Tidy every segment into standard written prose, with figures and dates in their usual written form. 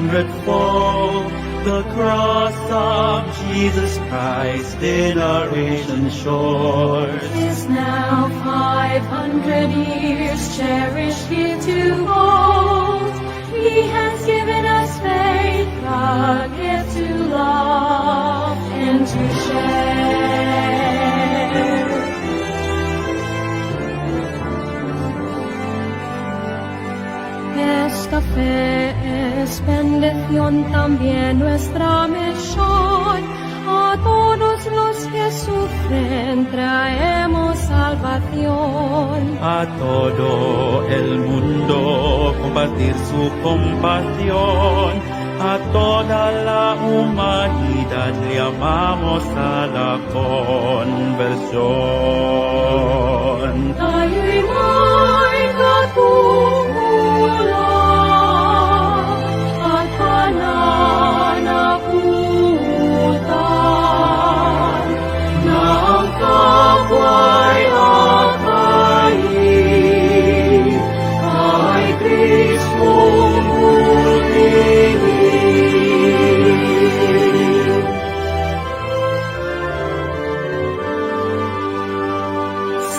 hundredfold. The cross of Jesus Christ in our ancient shores is now 500 years cherished here to hold. He has given us faith, a gift to love and to share. Esta fe es bendición también nuestra misión. A todos los que sufren traemos salvación. a todo el mundo compartir su compasión. A toda la humanidad llamamos a la conversión. Tayo'y may katungkulan at pananagutan na ang kapwa'y akayin kay Kristong butingin.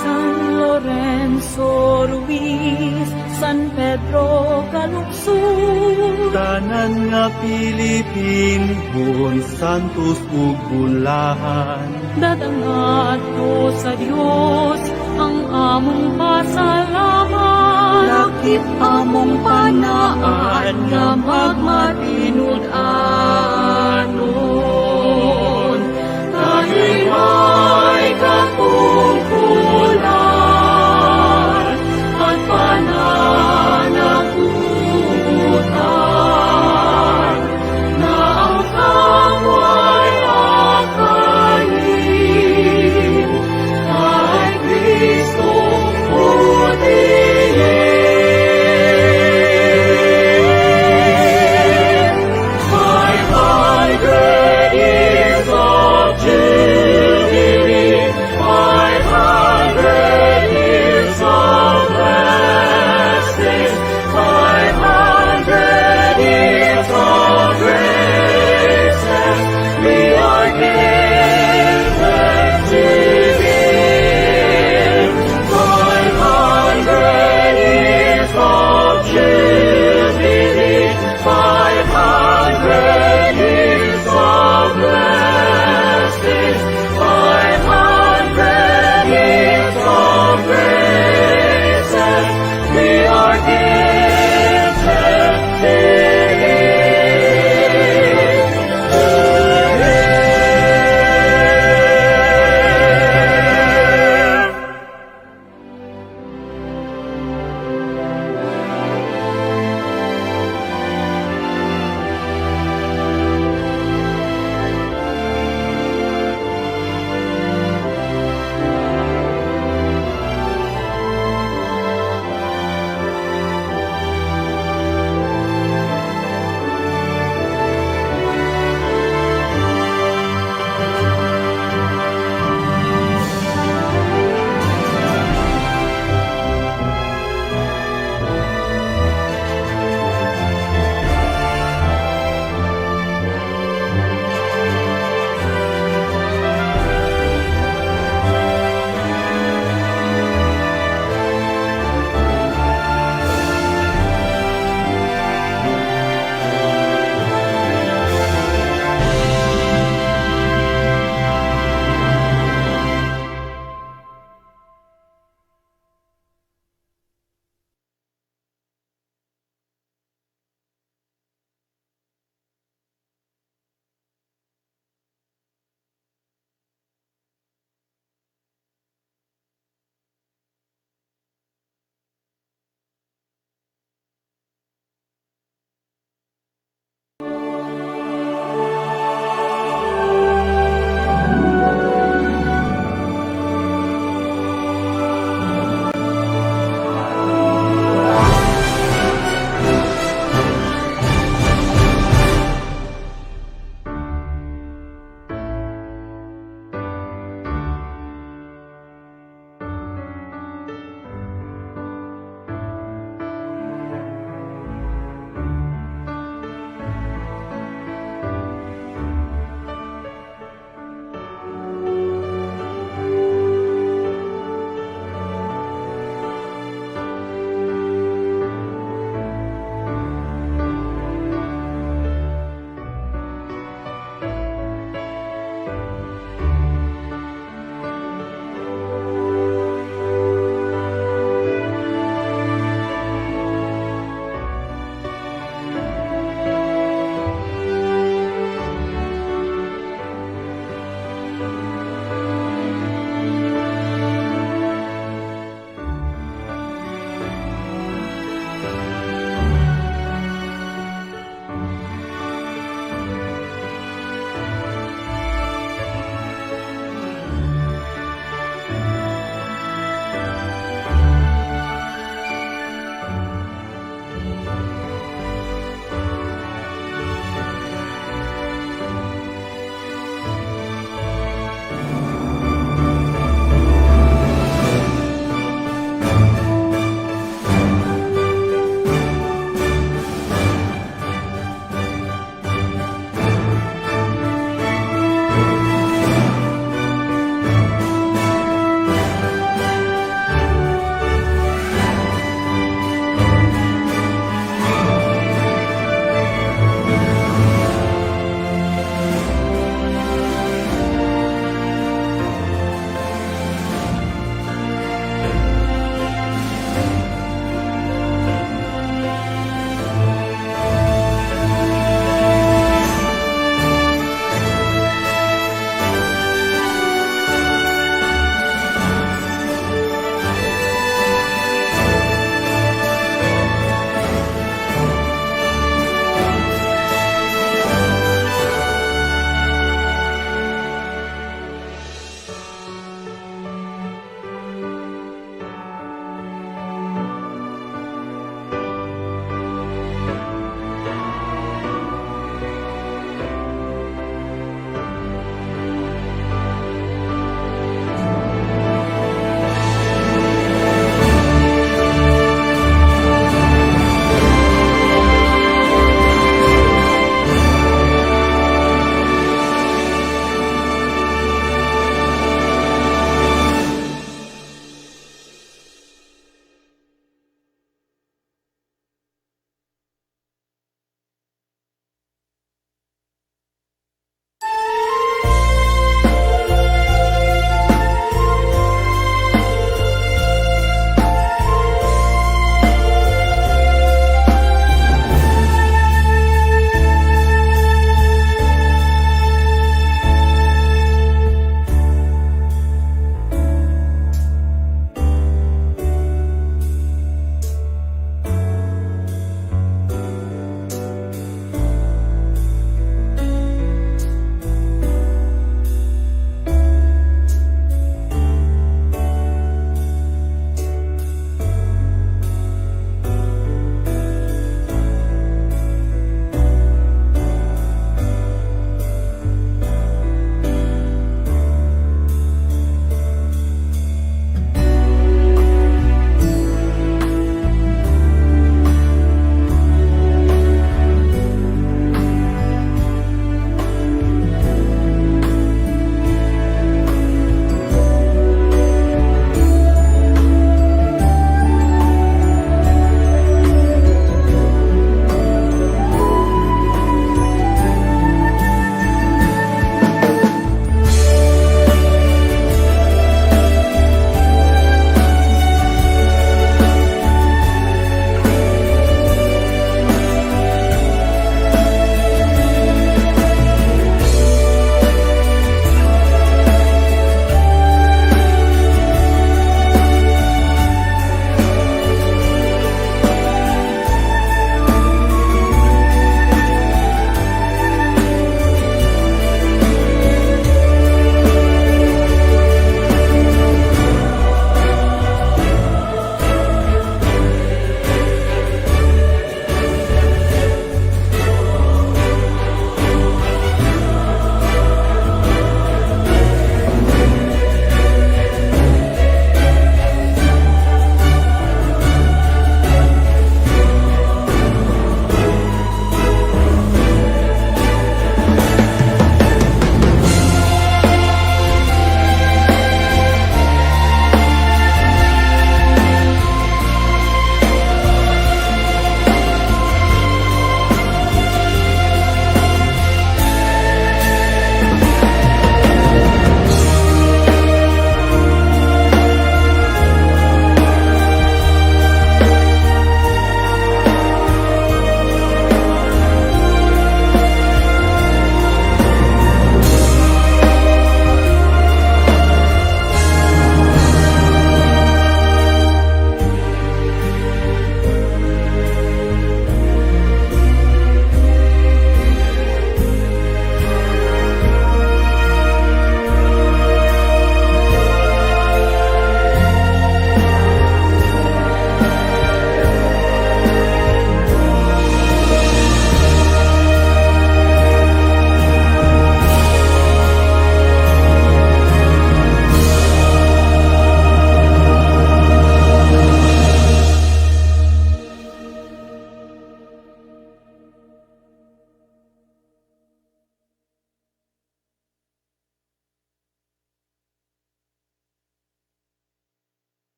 San Lorenzo Ruiz, San Pedro Calungsod, Tanan nga Pilipinhon, santos ug bulahan. dadangat ko sa Diyos ang among pasalamat. Lakip among panaan nga magmatinud-anon. Tayo'y may katungkulan at pananagutan na ang kapwa'y akayin kay Kristong butingin. May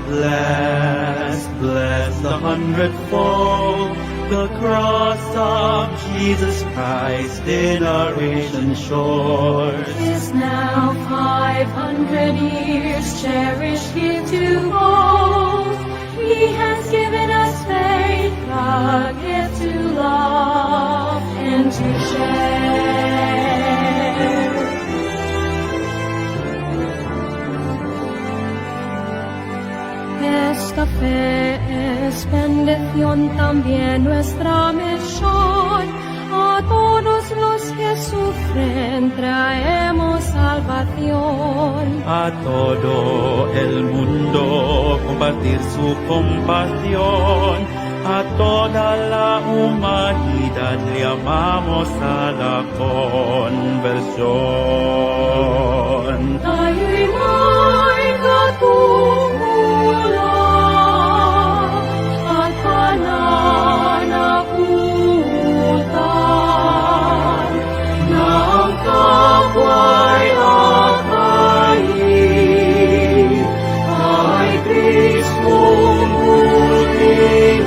blessed, blessed a hundredfold, the cross of Jesus Christ in our ancient shores. Is now 500 years cherished here to hold. He has given us faith, a gift to love and to share. Esta fe es bendición también nuestra misión. A todos los que sufren traemos salvación. A todo el mundo compartir su compasión, a toda la humanidad llamamos a la conversión. Tayo'y may katungkulan at pananagutan na ang kapwa'y akayin kay Kristong purihin.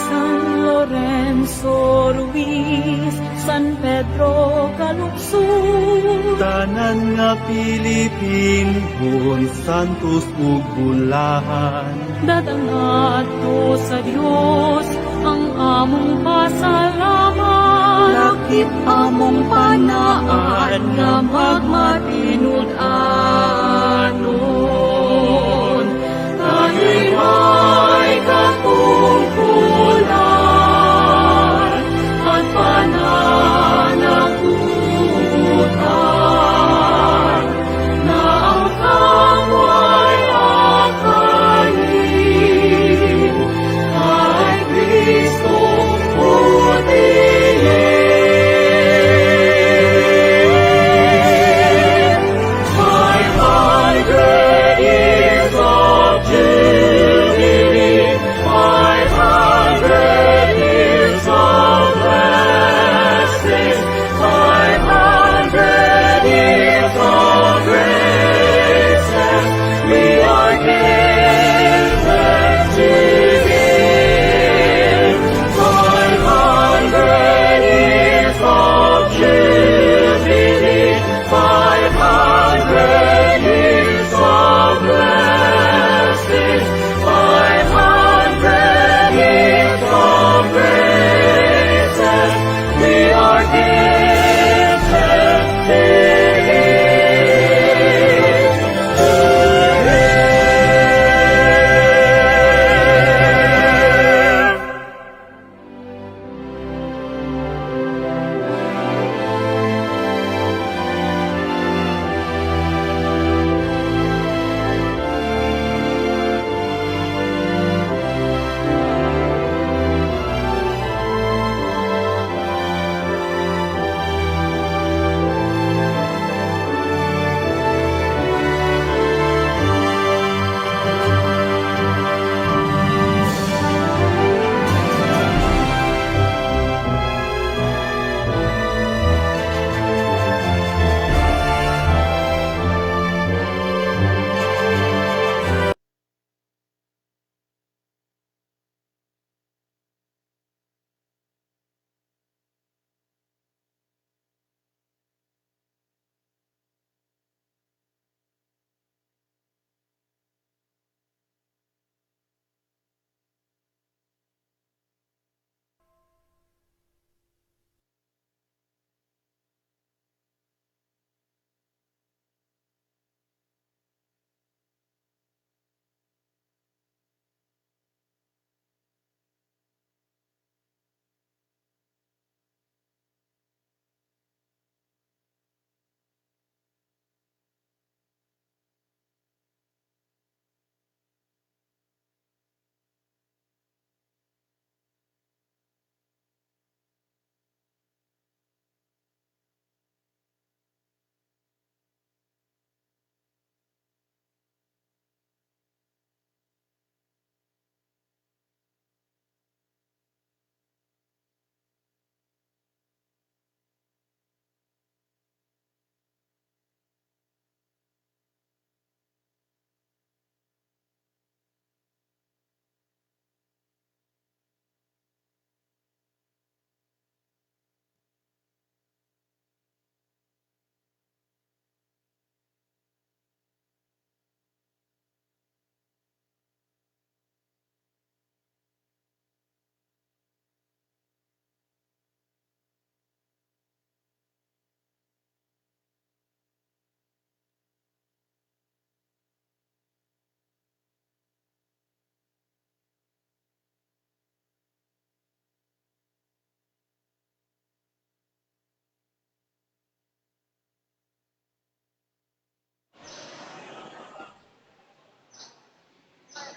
San Lorenzo Ruiz, San Pedro Calungsod, Tanan nga Pilipin, bun santos ug bulahan. dadangat to sa Diyos ang among pasalamat. Lakip among panaan nga magmatinud-anon. Tayo'y may katungkulan at pananagutan na ang kapwa'y akayin kay Kristong purihin. 500 years of Jubilee.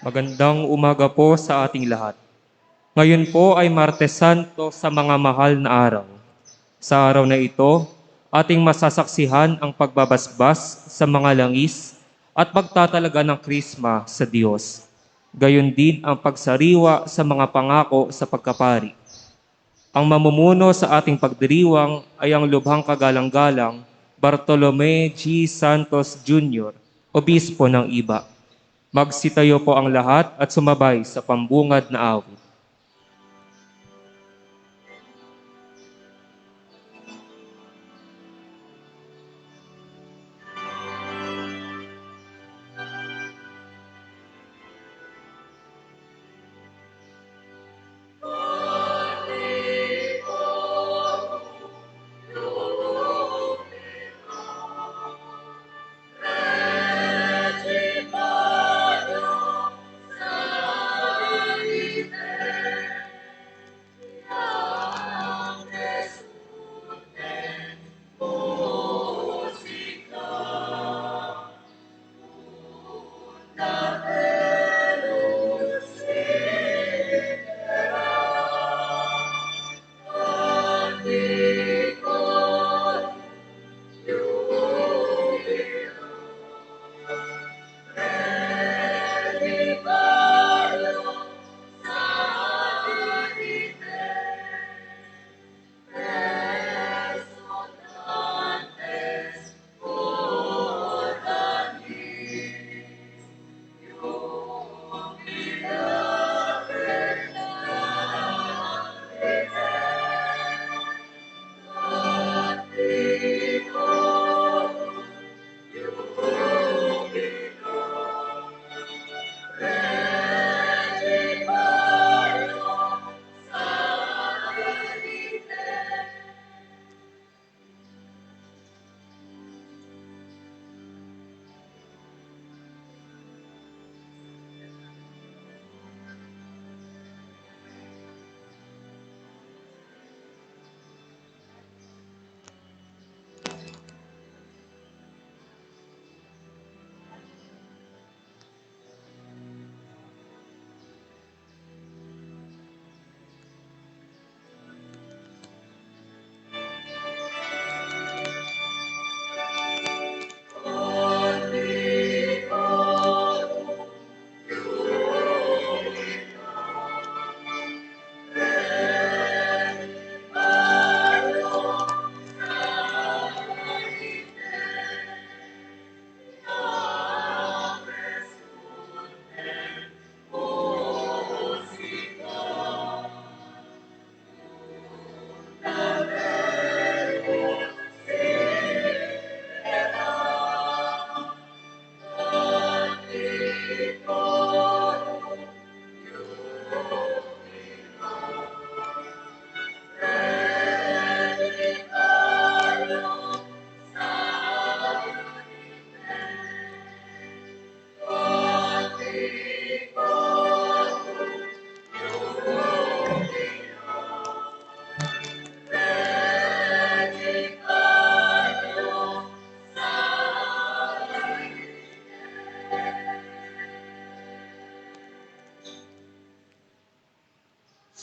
Magandang umaga po sa ating lahat. Ngayon po ay Martes Santo sa mga mahal na araw. Sa araw na ito, ating masasaksihan ang pagbabasbas sa mga langis at pagtatalaga ng Krisma sa Diyos. Gayon din ang pagsariwa sa mga pangako sa pagkapari. Ang mamumuno sa ating pagdiriwang ay ang lubhang kagalang-galang Bartolome G. Santos Jr., Obispo ng Iba. Magsitayo po ang lahat at sumabay sa pambungad na awit.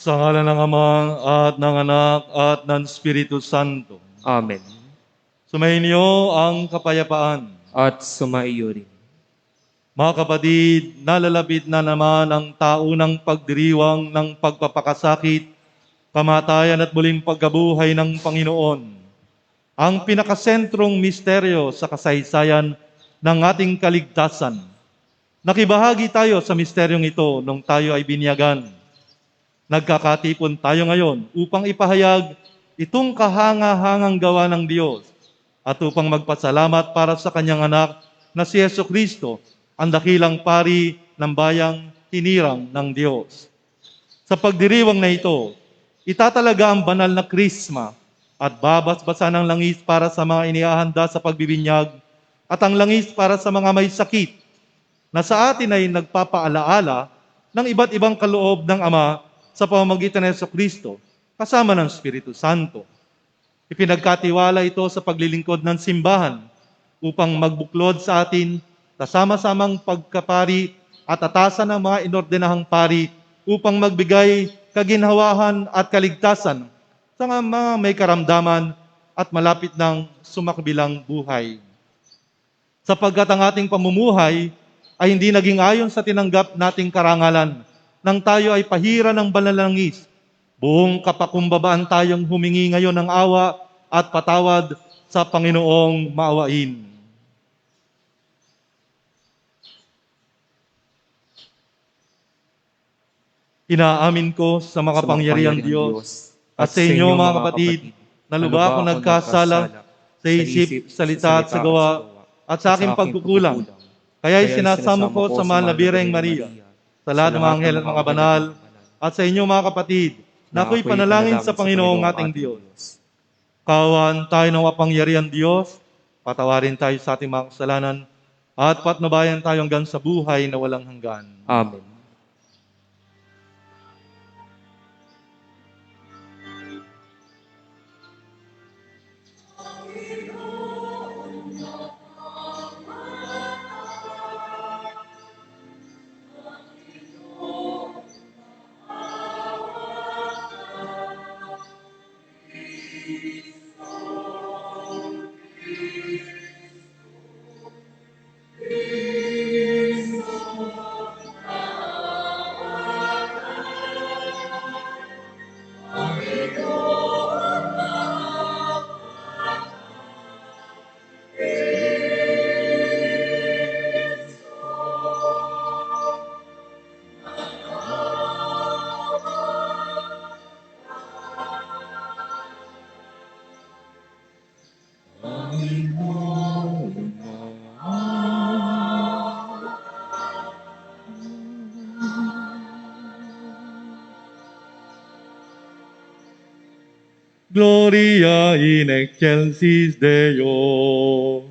Sa ngalan ng Ama at ng Anak at ng Espiritu Santo. Amen. Sumayin niyo ang kapayapaan. At sumaiyo rin. Mga kapatid, nalalapit na naman ang taunang pagdiriwang ng pagpapakasakit, kamatayan at muling pagkabuhay ng Panginoon. Ang pinakasentrong misteryo sa kasaysayan ng ating kaligtasan. Nakibahagi tayo sa misteryong ito nung tayo ay binyagan. Nagkakatipon tayo ngayon upang ipahayag itong kahangahangang gawa ng Diyos at upang magpasalamat para sa kanyang anak na si Jesucristo, ang dakilang pari ng bayang hinirang ng Diyos. Sa pagdiriwang na ito, itatalaga ang banal na Krisma at babasbasan ang langis para sa mga iniahanda sa pagbibinyag at ang langis para sa mga may sakit na sa atin ay nagpapaalaala ng iba't ibang kaloob ng Ama sa pamamagitan ng Jesucristo, kasama ng Espiritu Santo. Ipinagkatiwala ito sa paglilingkod ng simbahan upang magbuklod sa atin sa sama-samang pagkapari at atasan ng mga inordenahang pari upang magbigay kaginhawahan at kaligtasan sa mga may karamdaman at malapit ng sumakbilang buhay. Sapagkat ang ating pamumuhay ay hindi naging ayon sa tinanggap nating karangalan nang tayo ay pahira ng banalangis. Buong kapakumbabaan tayong humingi ngayon ng awa at patawad sa Panginoong maawain. Inaamin ko sa makapangyarihang Diyos at sa inyo mga kapatid na lubha ako nagkasala sa isip, salita at sa gawa at sa aking pagkukulang. Kaya'y sinasamo ko sa mahal na Birheng Maria, sa lahat ng mga anghel at mga banal, at sa inyo mga kapatid, na ako'y panalangin sa Panginoong ating Diyos. Kaawaan tayo ng mapangyarihang Diyos, patawarin tayo sa ating mga kasalanan, at patnubayan tayo hanggang sa buhay na walang hanggan. Amen. Gloria in excelsis Deo.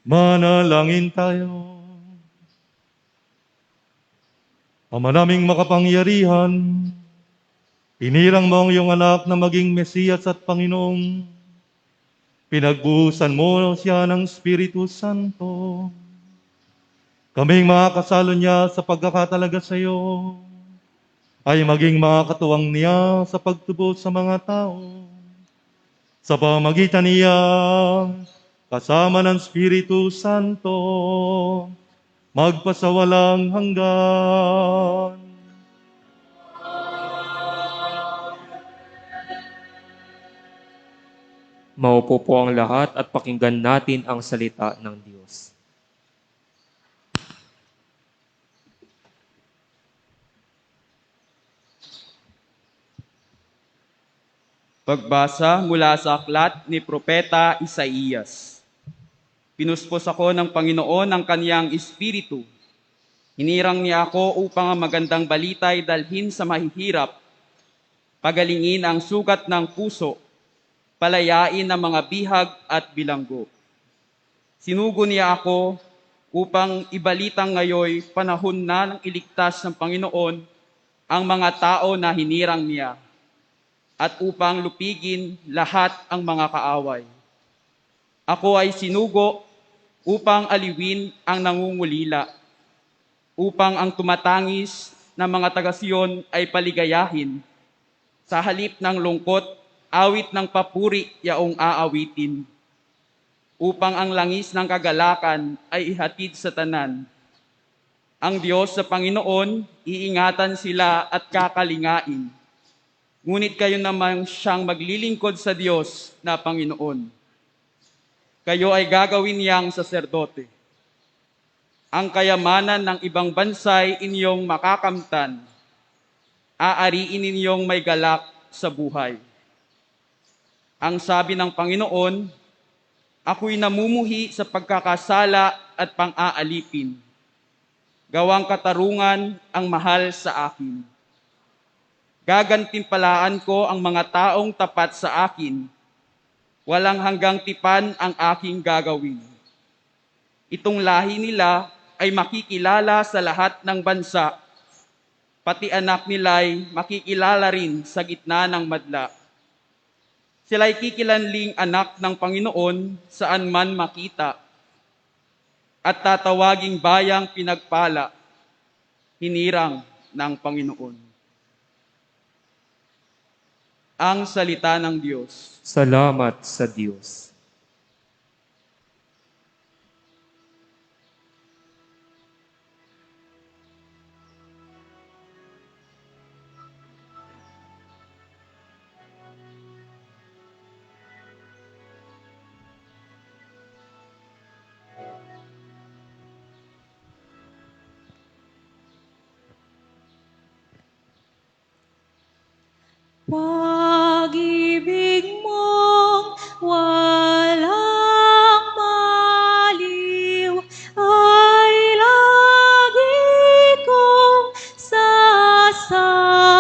Manalangin tayo. Ama naming makapangyarihan, pinirang mo ang iyong anak na maging Mesiyas at Panginoong. Pinagbuhusan mo siya ng Espiritu Santo. Kaming mga kasalo niya sa pagkakatalaga sa iyo, ay maging mga katuwang niya sa pagtubos sa mga tao. Sa pamagitan niya, kasama ng Espiritu Santo, magpasawalang hanggan. Maupo po ang lahat at pakinggan natin ang salita ng Diyos. Pagbasa mula sa aklat ni Propeta Isaías. Pinuspos ako ng Panginoon ang kaniyang espiritu. Hinirang niya ako upang ang magandang balita ay dalhin sa mahihirap, pagalingin ang sugat ng puso, palayain ang mga bihag at bilanggo. Sinugo niya ako upang ibalitang ngayoy panahon na ng iligtas ng Panginoon ang mga tao na hinirang niya, at upang lupigin lahat ang mga kaaway. Ako ay sinugo upang aliwin ang nangungulila, upang ang tumatangis ng mga taga-Siyon ay paligayahin. Sa halip ng lungkot, awit ng papuri yaong aawitin, upang ang langis ng kagalakan ay ihatid sa tanan. Ang Diyos sa Panginoon, iingatan sila at kakalingain. Ngunit kayo naman siyang maglilingkod sa Diyos na Panginoon. Kayo ay gagawin niyang saserdote. Ang kayamanan ng ibang bansay inyong makakamtan. Aariin ninyong may galak sa buhay. Ang sabi ng Panginoon, ako'y namumuhi sa pagkakasala at pang-aalipin. Gawang katarungan ang mahal sa akin. Gagantimpalaan ko ang mga taong tapat sa akin. Walang hanggang tipan ang aking gagawin. Itong lahi nila ay makikilala sa lahat ng bansa. Pati anak nila'y makikilala rin sa gitna ng madla. Sila'y kikilanling anak ng Panginoon saan man makita. At tatawaging bayang pinagpala, hinirang ng Panginoon. Ang salita ng Diyos. Salamat sa Diyos. Pag-ibig mong walang maliw ay lagi kong sasambitin.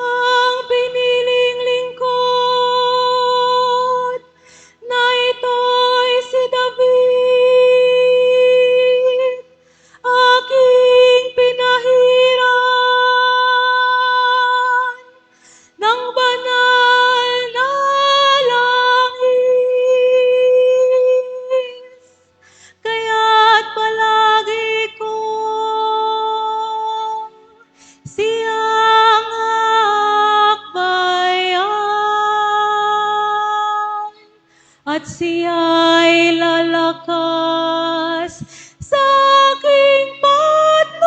Ang piniling lingkod na ito'y si David, aking pinahiran ng banal na langis. Kaya't palagi kong siyang akbayan at siya'y lalakas sa aking patnubay.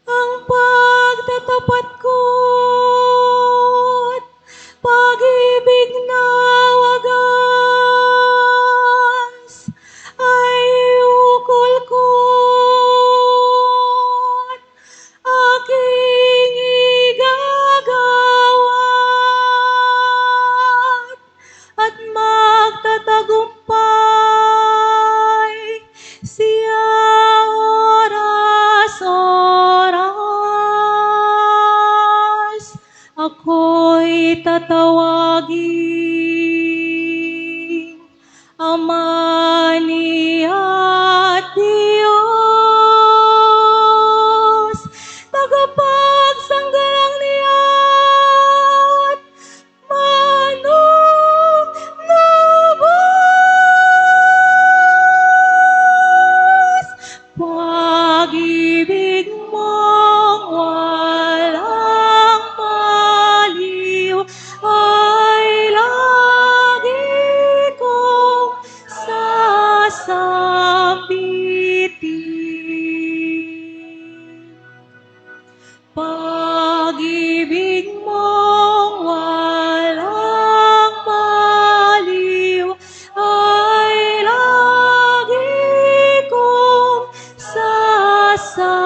Ang pagtatapat ko't pag-ibig na wagas ay ukol ko't aking igagawad at magtatagumpay siya oras-oras. Ako'y tatawagin, Ama ni at Diyos, tagapagsanggalang niya't manunubos. Pag-ibig mong walang maliw ay lagi kong sasambitin. Pag-ibig mong walang maliw ay lagi kong sasambitin.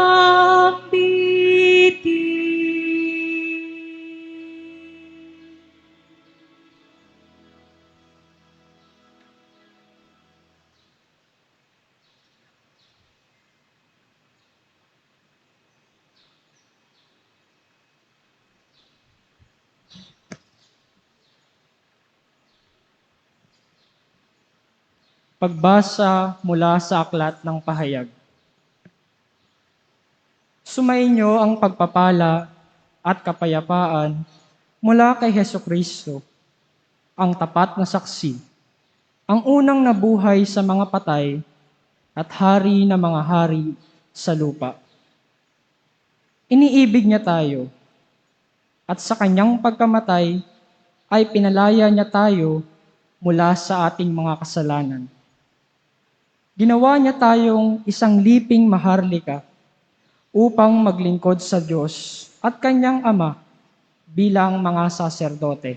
Pagbasa mula sa Aklat ng Pahayag. Sumainyo ang pagpapala at kapayapaan mula kay Hesukristo, ang tapat na saksi, ang unang nabuhay sa mga patay at hari na mga hari sa lupa. Iniibig niya tayo, at sa kanyang pagkamatay ay pinalaya niya tayo mula sa ating mga kasalanan. Ginawa niya tayong isang liping maharlika upang maglingkod sa Diyos at kanyang Ama bilang mga saserdote.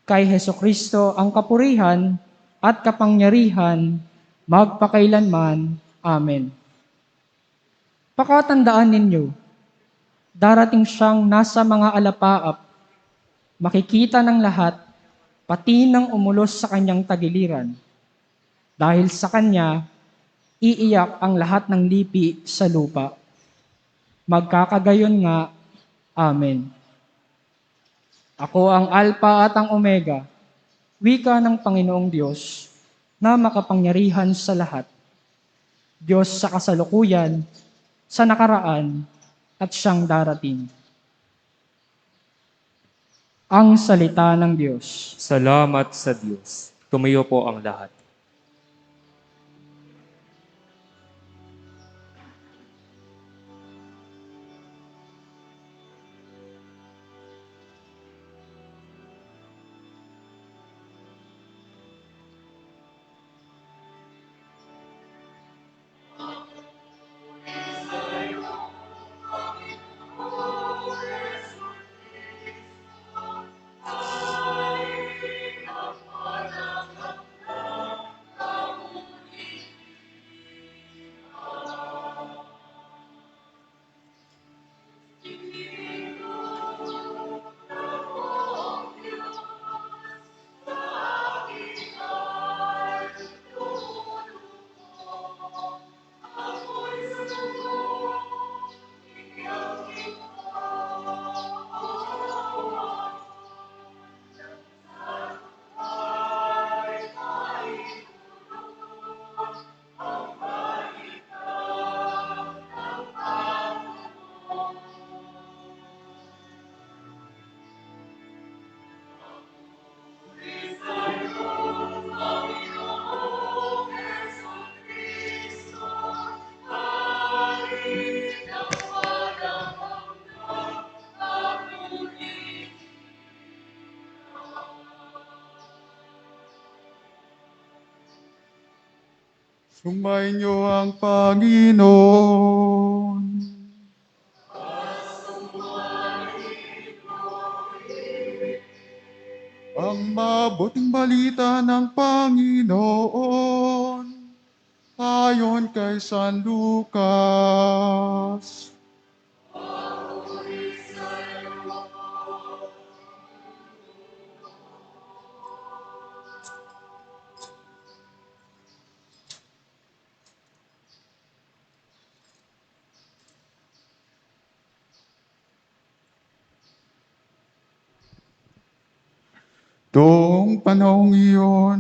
Kay Hesukristo ang kapurihan at kapangyarihan magpakailanman. Amen. Pakatandaan ninyo, darating siyang nasa mga alapaap, makikita ng lahat, pati ng umulos sa kanyang tagiliran. Dahil sa kanya, iiyak ang lahat ng lipi sa lupa. Magkakagayon nga. Amen. Ako ang Alpha at ang Omega, wika ng Panginoong Diyos, na makapangyarihan sa lahat. Diyos sa kasalukuyan, sa nakaraan, at siyang darating. Ang salita ng Diyos. Salamat sa Diyos. Tumayo po ang lahat. Sumainyo ang Panginoon. Ang mabuting balita ng Panginoon ayon kay San Lucas. Noong panahong iyon,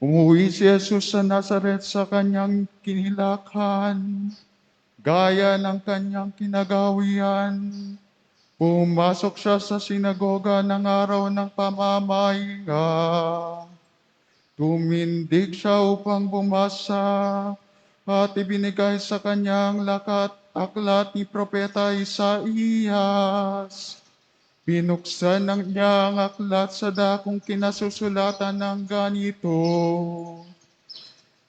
umuwi si Jesus sa Nazaret sa kanyang kinilakan, gaya ng kanyang kinagawian. Pumasok siya sa sinagoga ng araw ng pamamahinga. Tumindig siya upang bumasa at ibinigay sa kanyang aklat ni Propeta Isaías. Binuksan ng niya ang aklat sa dakong kinasusulatan ng ganito.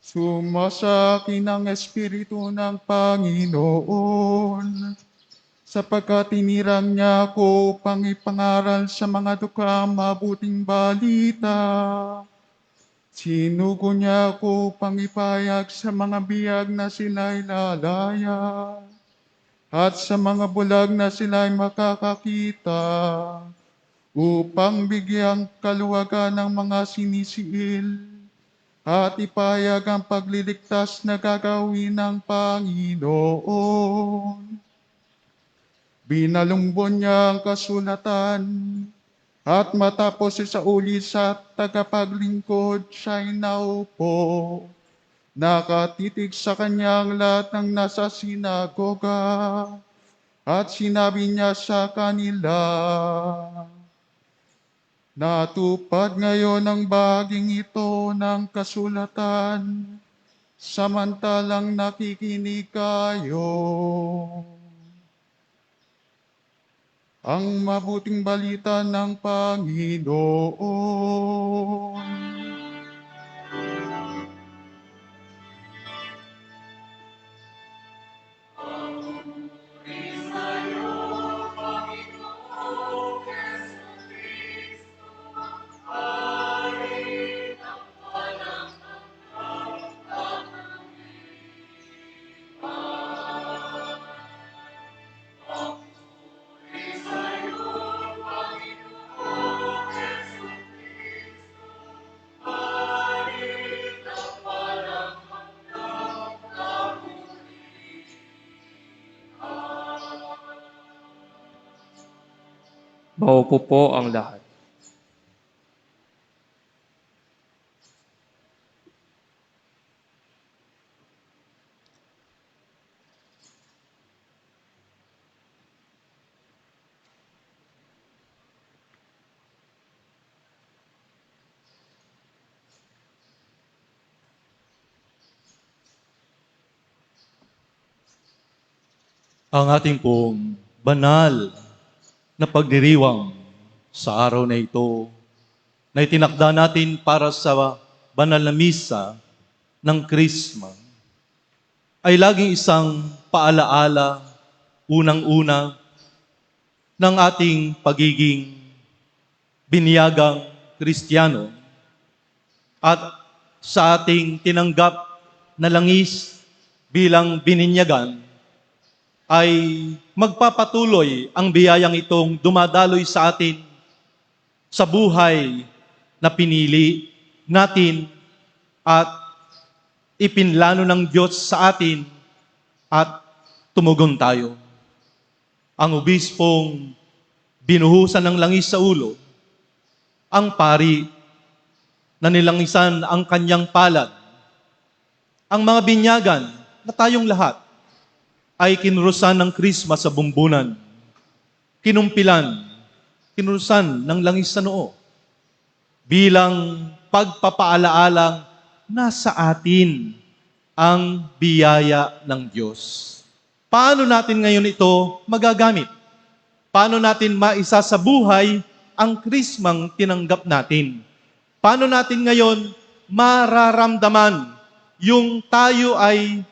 Sumasa akin ang Espiritu ng Panginoon, sapagkat tinirang niya ako upang ipangaral sa mga dukha mabuting balita. Sinugo niya ako upang ipahayag sa mga biyag na sila'y lalaya, at sa mga bulag na sila'y makakakita, upang bigyang kaluwagan ng mga sinisiil, at ipahayag ang pagliligtas na gagawin ng Panginoon. Binalumbon niya ang kasulatan, at matapos isauli sa tagapaglingkod, siya'y naupo. Nakatitig sa kanyang lahat ng nasa sinagoga, at sinabi niya sa kanila, natupad ngayon ang bahaging ito ng kasulatan, samantalang nakikinig kayo. ang mabuting balita ng Panginoon. Maupo po ang lahat. Ang ating pong banal na pagdiriwang sa araw na ito na itinakda natin para sa banal na misa ng Krisma ay laging isang paalaala, unang-una, ng ating pagiging biniyagang Kristiyano at sa ating tinanggap na langis bilang bininyagan ay magpapatuloy ang biyayang itong dumadaloy sa atin sa buhay na pinili natin at ipinlano ng Diyos sa atin at tumugon tayo. Ang obispong binuhusan ng langis sa ulo, ang pari na nilangisan ang kanyang palad, ang mga binyagan na tayong lahat ay kinurusan ng Krisma sa bumbunan, kinumpilan, kinurusan ng langis sa noo, bilang pagpapaalaalang nasa atin ang biyaya ng Diyos. Paano natin ngayon ito magagamit? Paano natin maisa sa buhay ang Krismang tinanggap natin? Paano natin ngayon mararamdaman yung tayo ay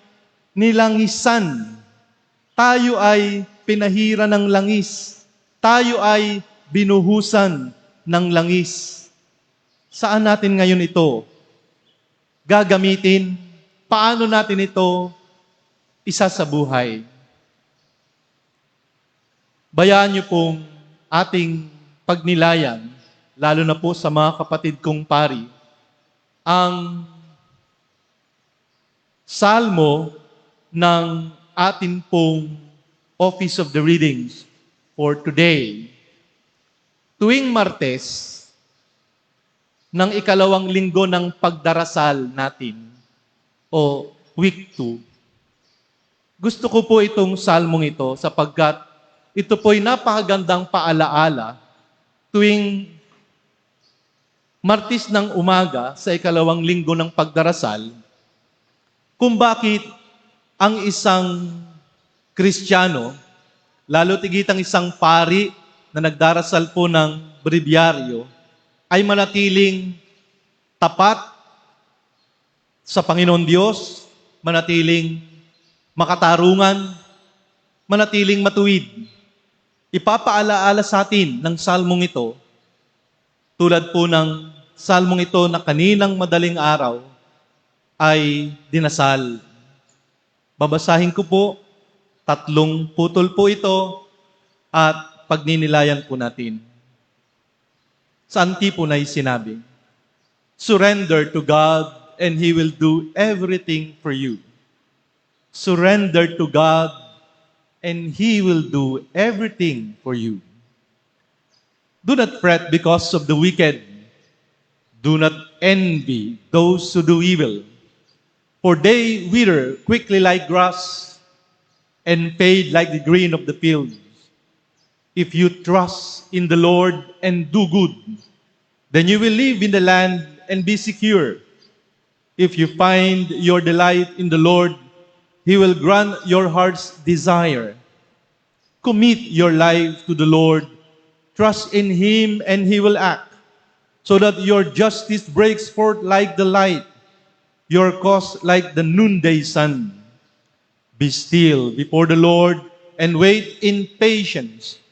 nilangisan, tayo ay pinahira ng langis, tayo ay binuhusan ng langis? Saan natin ngayon ito gagamitin? Paano natin ito isa sa buhay? Bayaan niyo pong ating pagnilayan, lalo na po sa mga kapatid kong pari, ang salmo ng atin pong Office of the Readings for today. Tuwing Martes, ng ikalawang linggo ng pagdarasal natin, o week 2, gusto ko po itong salmong ito sapagkat ito po'y napakagandang paalaala tuwing Martes ng umaga sa ikalawang linggo ng pagdarasal kung bakit ang isang Kristiyano, lalo tigitang isang pari na nagdarasal po ng brebyaryo, ay manatiling tapat sa Panginoon Diyos, manatiling makatarungan, manatiling matuwid. Ipapaalaala sa atin ng salmong ito, tulad po ng salmong ito na kaninang madaling araw ay dinasal. Babasahin ko po, 3 putol po ito at pagninilayan po natin. Sa antipona ay sinabi, surrender to God and He will do everything for you. Surrender to God and He will do everything for you. Do not fret because of the wicked. Do not envy those who do evil. For they wither quickly like grass and fade like the green of the fields. If you trust in the Lord and do good, then you will live in the land and be secure. If you find your delight in the Lord, He will grant your heart's desire. Commit your life to the Lord. Trust in Him and He will act, so that your justice breaks forth like the light, your cause like the noonday sun. Be still before the Lord and wait in patience.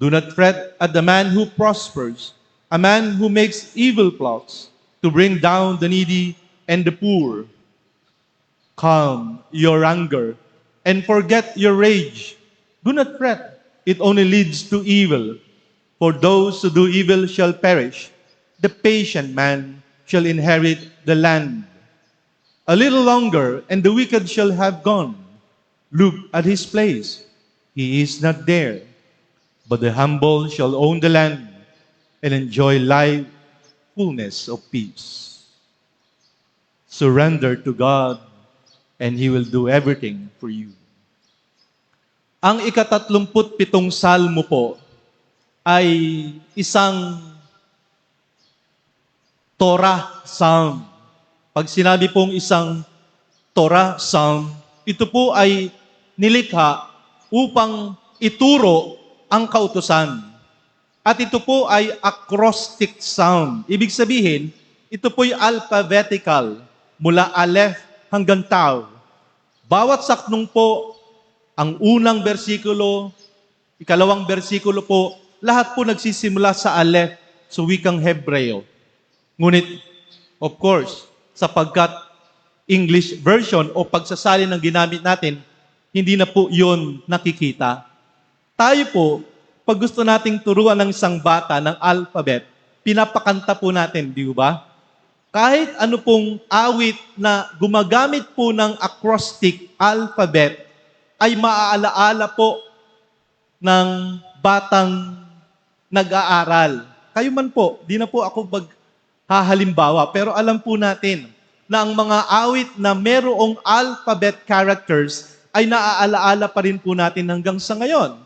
Do not fret at the man who prospers, a man who makes evil plots to bring down the needy and the poor. Calm your anger and forget your rage. Do not fret, it only leads to evil. For those who do evil shall perish. The patient man shall inherit the land. A little longer, and the wicked shall have gone. Look at his place. He is not there. But the humble shall own the land and enjoy life, fullness of peace. Surrender to God, and He will do everything for you. Ang 37 salmo po ay isang Torah Psalm. Pag sinabi pong isang Torah Psalm, ito po ay nilikha upang ituro ang kautusan. At ito po ay acrostic psalm. Ibig sabihin, ito po ay alphabetical, mula Aleph hanggang Taw. Bawat saknong po, ang unang bersikulo, ikalawang bersikulo po, lahat po nagsisimula sa Aleph, sa wikang Hebreo. Ngunit, of course, sapagkat English version o pagsasalin ng ginamit natin, hindi na po yun nakikita. Tayo po, pag gusto nating turuan ng isang bata ng alphabet, pinapakanta po natin, di ba? Kahit ano pong awit na gumagamit po ng acrostic alphabet, ay maaalaala po ng batang nag-aaral. Kayo man po, di na po ako maghahalimbawa, pero alam po natin na ang mga awit na merong alphabet characters ay naaalaala pa rin po natin hanggang sa ngayon.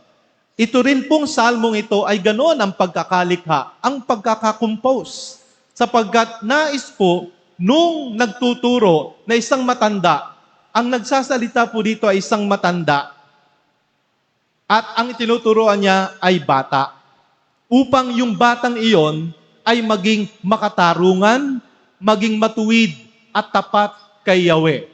Ito rin pong salmong ito ay ganoon ang pagkakalikha, ang pagkakakompose. Sapagkat nais po, nung nagtuturo na isang matanda, ang nagsasalita po dito ay isang matanda, at ang itinuturoan niya ay bata. Upang yung batang iyon ay maging makatarungan, maging matuwid at tapat kay Yahweh.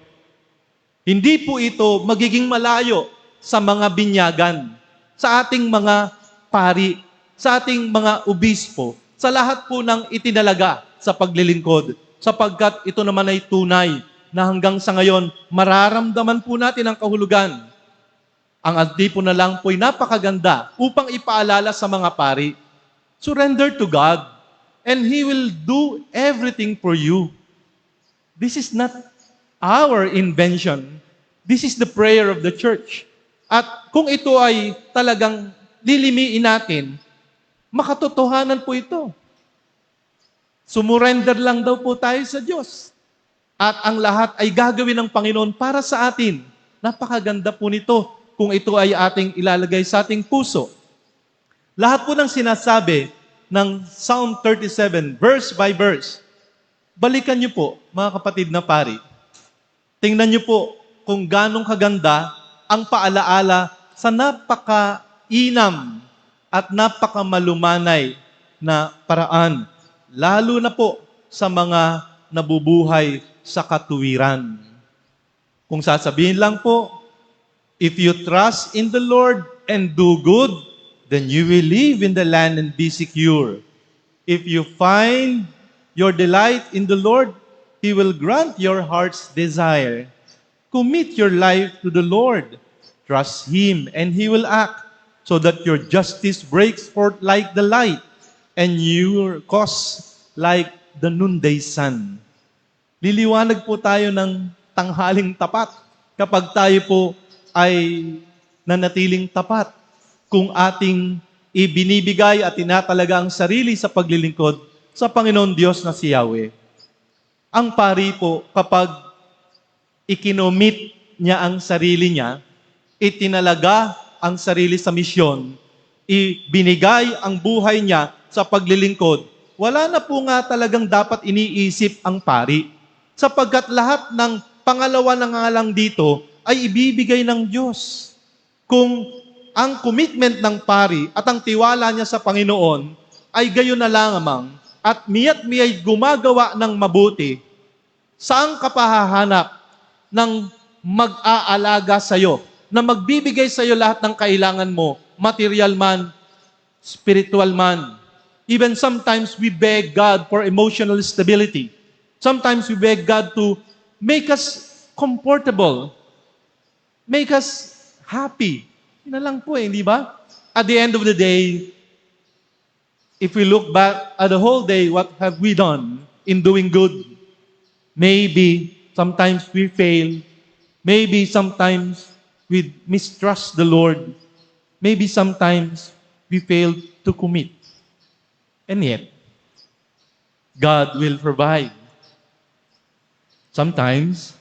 Hindi po ito magiging malayo sa mga binyagan, sa ating mga pari, sa ating mga obispo, sa lahat po ng itinalaga sa paglilingkod, sapagkat ito naman ay tunay na hanggang sa ngayon, mararamdaman po natin ang kahulugan. Ang adipo na lang po'y napakaganda upang ipaalala sa mga pari. Surrender to God, and He will do everything for you. This is not our invention. This is the prayer of the church. At kung ito ay talagang lilimiin natin, makatotohanan po ito. Sumurrender lang daw po tayo sa Diyos. At ang lahat ay gagawin ng Panginoon para sa atin. Napakaganda po nito kung ito ay ating ilalagay sa ating puso. Lahat po ng sinasabi ng Psalm 37, verse by verse, balikan niyo po, mga kapatid na pari. Tingnan niyo po kung ganong kaganda ang paalaala sa napakainam at napakamalumanay na paraan, lalo na po sa mga nabubuhay sa katuwiran. Kung sasabihin lang po, if you trust in the Lord and do good, then you will live in the land and be secure. If you find your delight in the Lord, He will grant your heart's desire. Commit your life to the Lord. Trust Him, and He will act, so that your justice breaks forth like the light, and your cause like the noonday sun. Liliwanag po tayo ng tanghaling tapat kapag tayo po ay nanatiling tapat kung ating ibinibigay at tinatalaga ang sarili sa paglilingkod sa Panginoon Diyos na si Yahweh. Ang pari po, kapag ikinomit niya ang sarili niya, itinalaga ang sarili sa misyon, ibinigay ang buhay niya sa paglilingkod, wala na po nga talagang dapat iniisip ang pari. Sapagkat lahat ng pangalawa na nga lang dito ay ibibigay ng Diyos. Kung ang commitment ng pari at ang tiwala niya sa Panginoon ay gayon na lamang at miyat-miyay gumagawa ng mabuti, saan ka pahahanap ng mag-aalaga sa'yo, na magbibigay sa'yo lahat ng kailangan mo, material man, spiritual man. Even sometimes we beg God for emotional stability. Sometimes we beg God to make us comfortable, make us happy. Yun na lang po di ba? At the end of the day, if we look back at the whole day, what have we done in doing good? Maybe sometimes we fail. Maybe sometimes we mistrust the Lord. Maybe sometimes we fail to commit. And yet, God will provide. Sometimes,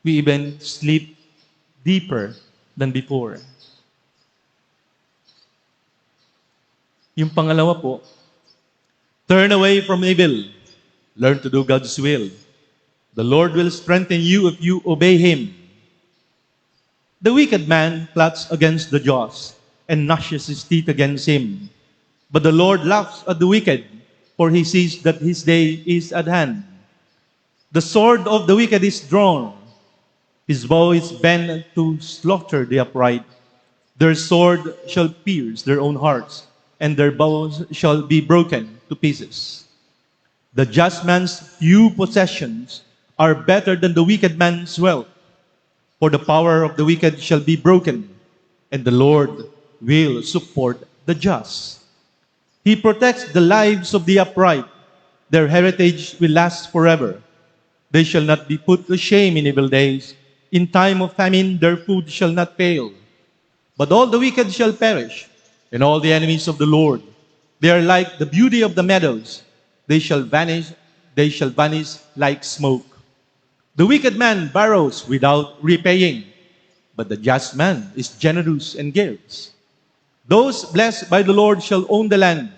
we even sleep deeper than before. Yung pangalawa po, turn away from evil. Learn to do God's will. The Lord will strengthen you if you obey Him. The wicked man plots against the just and gnashes his teeth against him. But the Lord laughs at the wicked, for He sees that his day is at hand. The sword of the wicked is drawn. His bow is bent to slaughter the upright. Their sword shall pierce their own hearts, and their bows shall be broken to pieces. The just man's few possessions are better than the wicked man's wealth. For the power of the wicked shall be broken, and the Lord will support the just. He protects the lives of the upright. Their heritage will last forever. They shall not be put to shame in evil days. In time of famine, their food shall not fail. But all the wicked shall perish, and all the enemies of the Lord. They are like the beauty of the meadows. They shall vanish like smoke. The wicked man borrows without repaying, but the just man is generous and gives. Those blessed by the Lord shall own the land,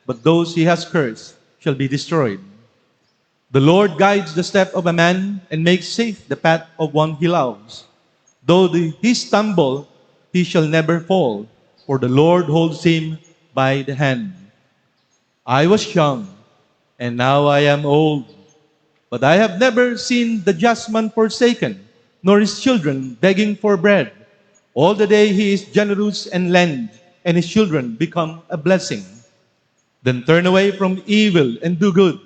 but those He has cursed shall be destroyed. The Lord guides the step of a man and makes safe the path of one He loves. Though he stumble, he shall never fall, for the Lord holds him by the hand. I was young, and now I am old, but I have never seen the just man forsaken, nor his children begging for bread. All the day he is generous and lends, and his children become a blessing. Then turn away from evil and do good,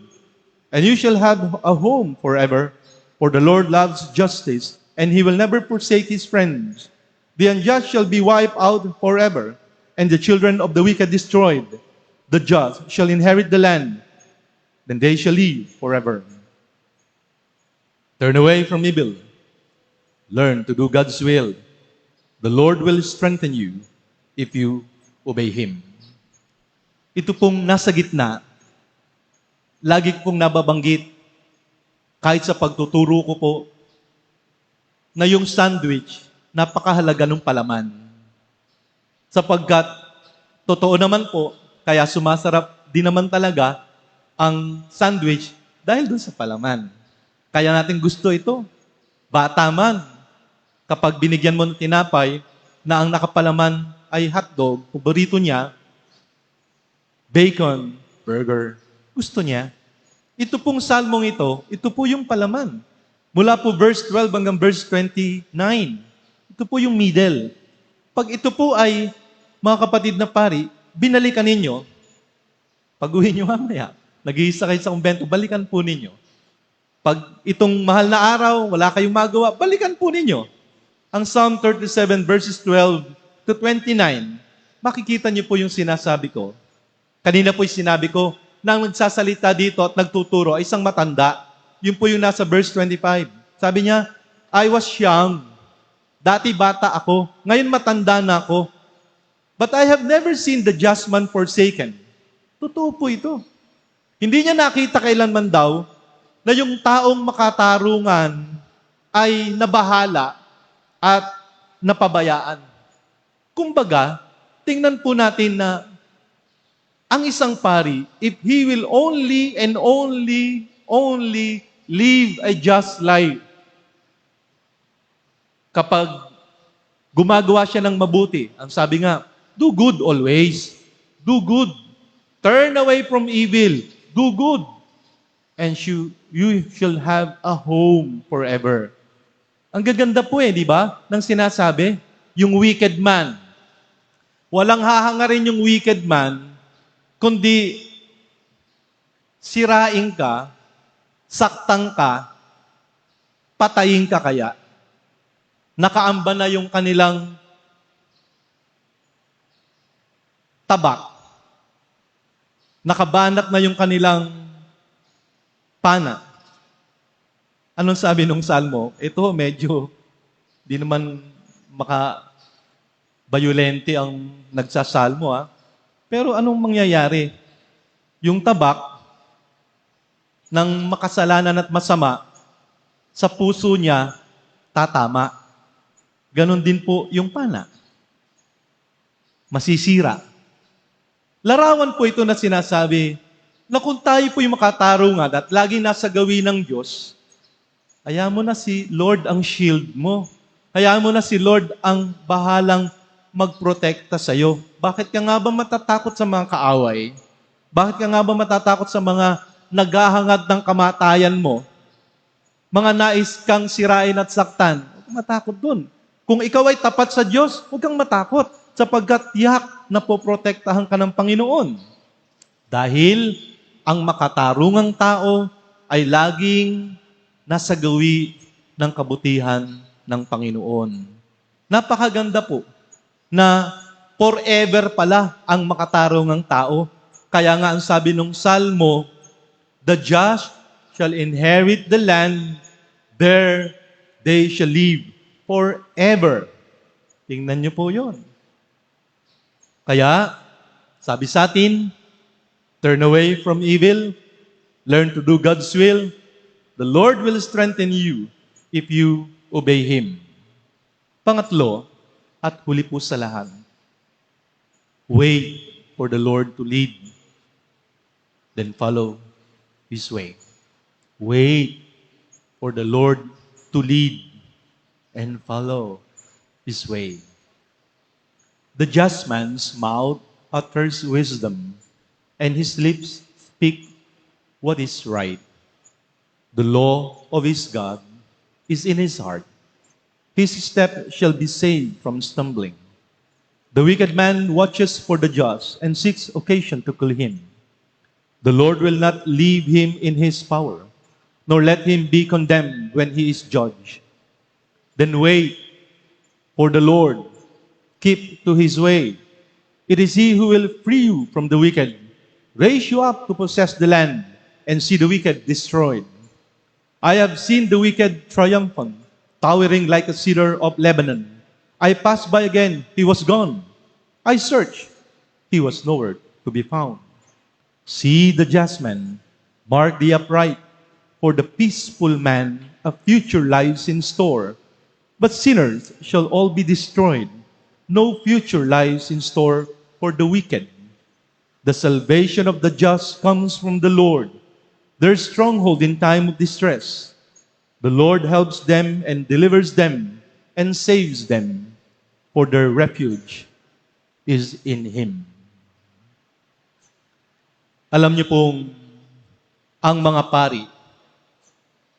and you shall have a home forever. For the Lord loves justice, and He will never forsake His friends. The unjust shall be wiped out forever, and the children of the wicked destroyed. The just shall inherit the land, then they shall live forever. Turn away from evil. Learn to do God's will. The Lord will strengthen you if you obey Him. Ito pong nasa gitna, lagi pong nababanggit, kahit sa pagtuturo ko po, na yung sandwich, napakahalaga ng palaman. Sapagkat, totoo naman po, kaya sumasarap din naman talaga ang sandwich dahil dun sa palaman. Kaya natin gusto ito. Bata man, kapag binigyan mo ng tinapay na ang nakapalaman ay hotdog, paborito niya, bacon, burger, gusto niya. Ito pong salmong ito po yung palaman. Mula po verse 12 hanggang verse 29. Ito po yung middle. Pag ito po ay, mga kapatid na pari, binalikan ninyo, pag-uwi nyo mamaya, nag-iisa kayo sa kumbento, balikan po ninyo. Pag itong mahal na araw, wala kayong magawa, balikan po ninyo. Ang Psalm 37 verses 12 to 29, makikita niyo po yung sinasabi ko. Kanina po yung sinabi ko, na ang nagsasalita dito at nagtuturo ay isang matanda. Yun po yung nasa verse 25. Sabi niya, I was young. Dati bata ako. Ngayon matanda na ako. But I have never seen the just man forsaken. Totoo po ito. Hindi niya nakita kailanman daw na yung taong makatarungan ay nabahala at napabayaan. Kumbaga, tingnan po natin na ang isang pari, if he will only and only live a just life, kapag gumagawa siya ng mabuti, ang sabi nga, Do good always. Do good. Turn away from evil. Do good. And you shall have a home forever. Ang gaganda po di ba? Nang sinasabi, yung wicked man. Walang hahangarin yung wicked man, kundi sirain ka, saktan ka, patayin ka kaya. Nakaamba na yung kanilang tabak. Nakabanat na yung kanilang pana. Anong sabi nung salmo? Ito medyo di naman maka-bayolente ang nagsasalmo. Pero anong mangyayari? Yung tabak ng makasalanan at masama sa puso niya tatama. Ganon din po yung pana. Masisira. Larawan po ito na sinasabi na kung tayo po yung makatarungan at laging nasa gawin ng Diyos, hayaan mo na si Lord ang shield mo. Hayaan mo na si Lord ang bahalang magprotekta sa iyo. Bakit ka nga ba matatakot sa mga kaaway? Bakit ka nga ba matatakot sa mga naghahangad ng kamatayan mo? Mga nais kang sirain at saktan. Huwag kang matakot dun. Kung ikaw ay tapat sa Diyos, huwag kang matakot sapagkat tiyak na poprotektahan ka ng Panginoon. Dahil ang makatarungang tao ay laging nasa gawi ng kabutihan ng Panginoon. Napakaganda po na forever pala ang makatarungang tao. Kaya nga ang sabi ng Salmo, the just shall inherit the land, there they shall live forever. Tingnan niyo po yon. Kaya, sabi sa atin, turn away from evil, learn to do God's will. The Lord will strengthen you if you obey Him. Pangatlo, at huli po sa lahat, wait for the Lord to lead, then follow His way. Wait for the Lord to lead and follow His way. The just man's mouth utters wisdom, and his lips speak what is right. The law of his God is in his heart. His step shall be saved from stumbling. The wicked man watches for the just and seeks occasion to kill him. The Lord will not leave him in his power, nor let him be condemned when he is judged. Then wait for the Lord. Keep to his way. It is he who will free you from the wicked, raise you up to possess the land, and see the wicked destroyed. I have seen the wicked triumphant, towering like a cedar of Lebanon. I passed by again, he was gone. I searched, he was nowhere to be found. See the just man, mark the upright, for the peaceful man a future lies in store. But sinners shall all be destroyed. No future lies in store for the wicked. The salvation of the just comes from the Lord, their stronghold in time of distress. The Lord helps them and delivers them and saves them, for their refuge is in Him. Alam niyo pong ang mga pari,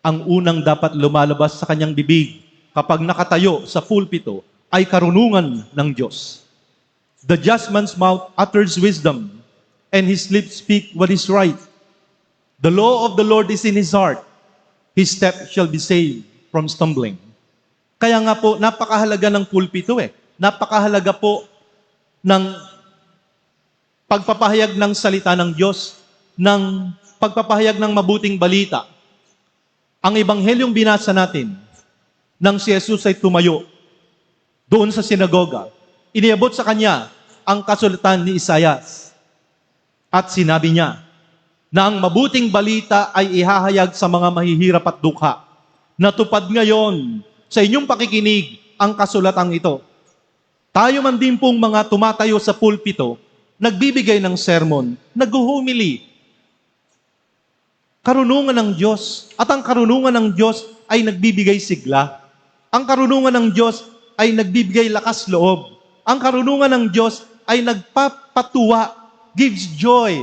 ang unang dapat lumalabas sa kanyang bibig kapag nakatayo sa pulpito ay karunungan ng Diyos. The just man's mouth utters wisdom, and his lips speak what is right. The law of the Lord is in his heart. His step shall be saved from stumbling. Kaya nga po, napakahalaga ng pulpito Napakahalaga po ng pagpapahayag ng salita ng Diyos, ng pagpapahayag ng mabuting balita. Ang ebanghelyong binasa natin, nang si Jesus ay tumayo doon sa sinagoga, iniabot sa kanya ang kasulatan ni Isaias. At sinabi niya na ang mabuting balita ay ihahayag sa mga mahihirap at dukha. Natupad ngayon sa inyong pakikinig ang kasulatang ito. Tayo man din pong mga tumatayo sa pulpito, nagbibigay ng sermon, naghuhumili. Karunungan ng Diyos. At ang karunungan ng Diyos ay nagbibigay sigla. Ang karunungan ng Diyos ay nagbibigay lakas loob. Ang karunungan ng Diyos ay nagpapatuwa, gives joy.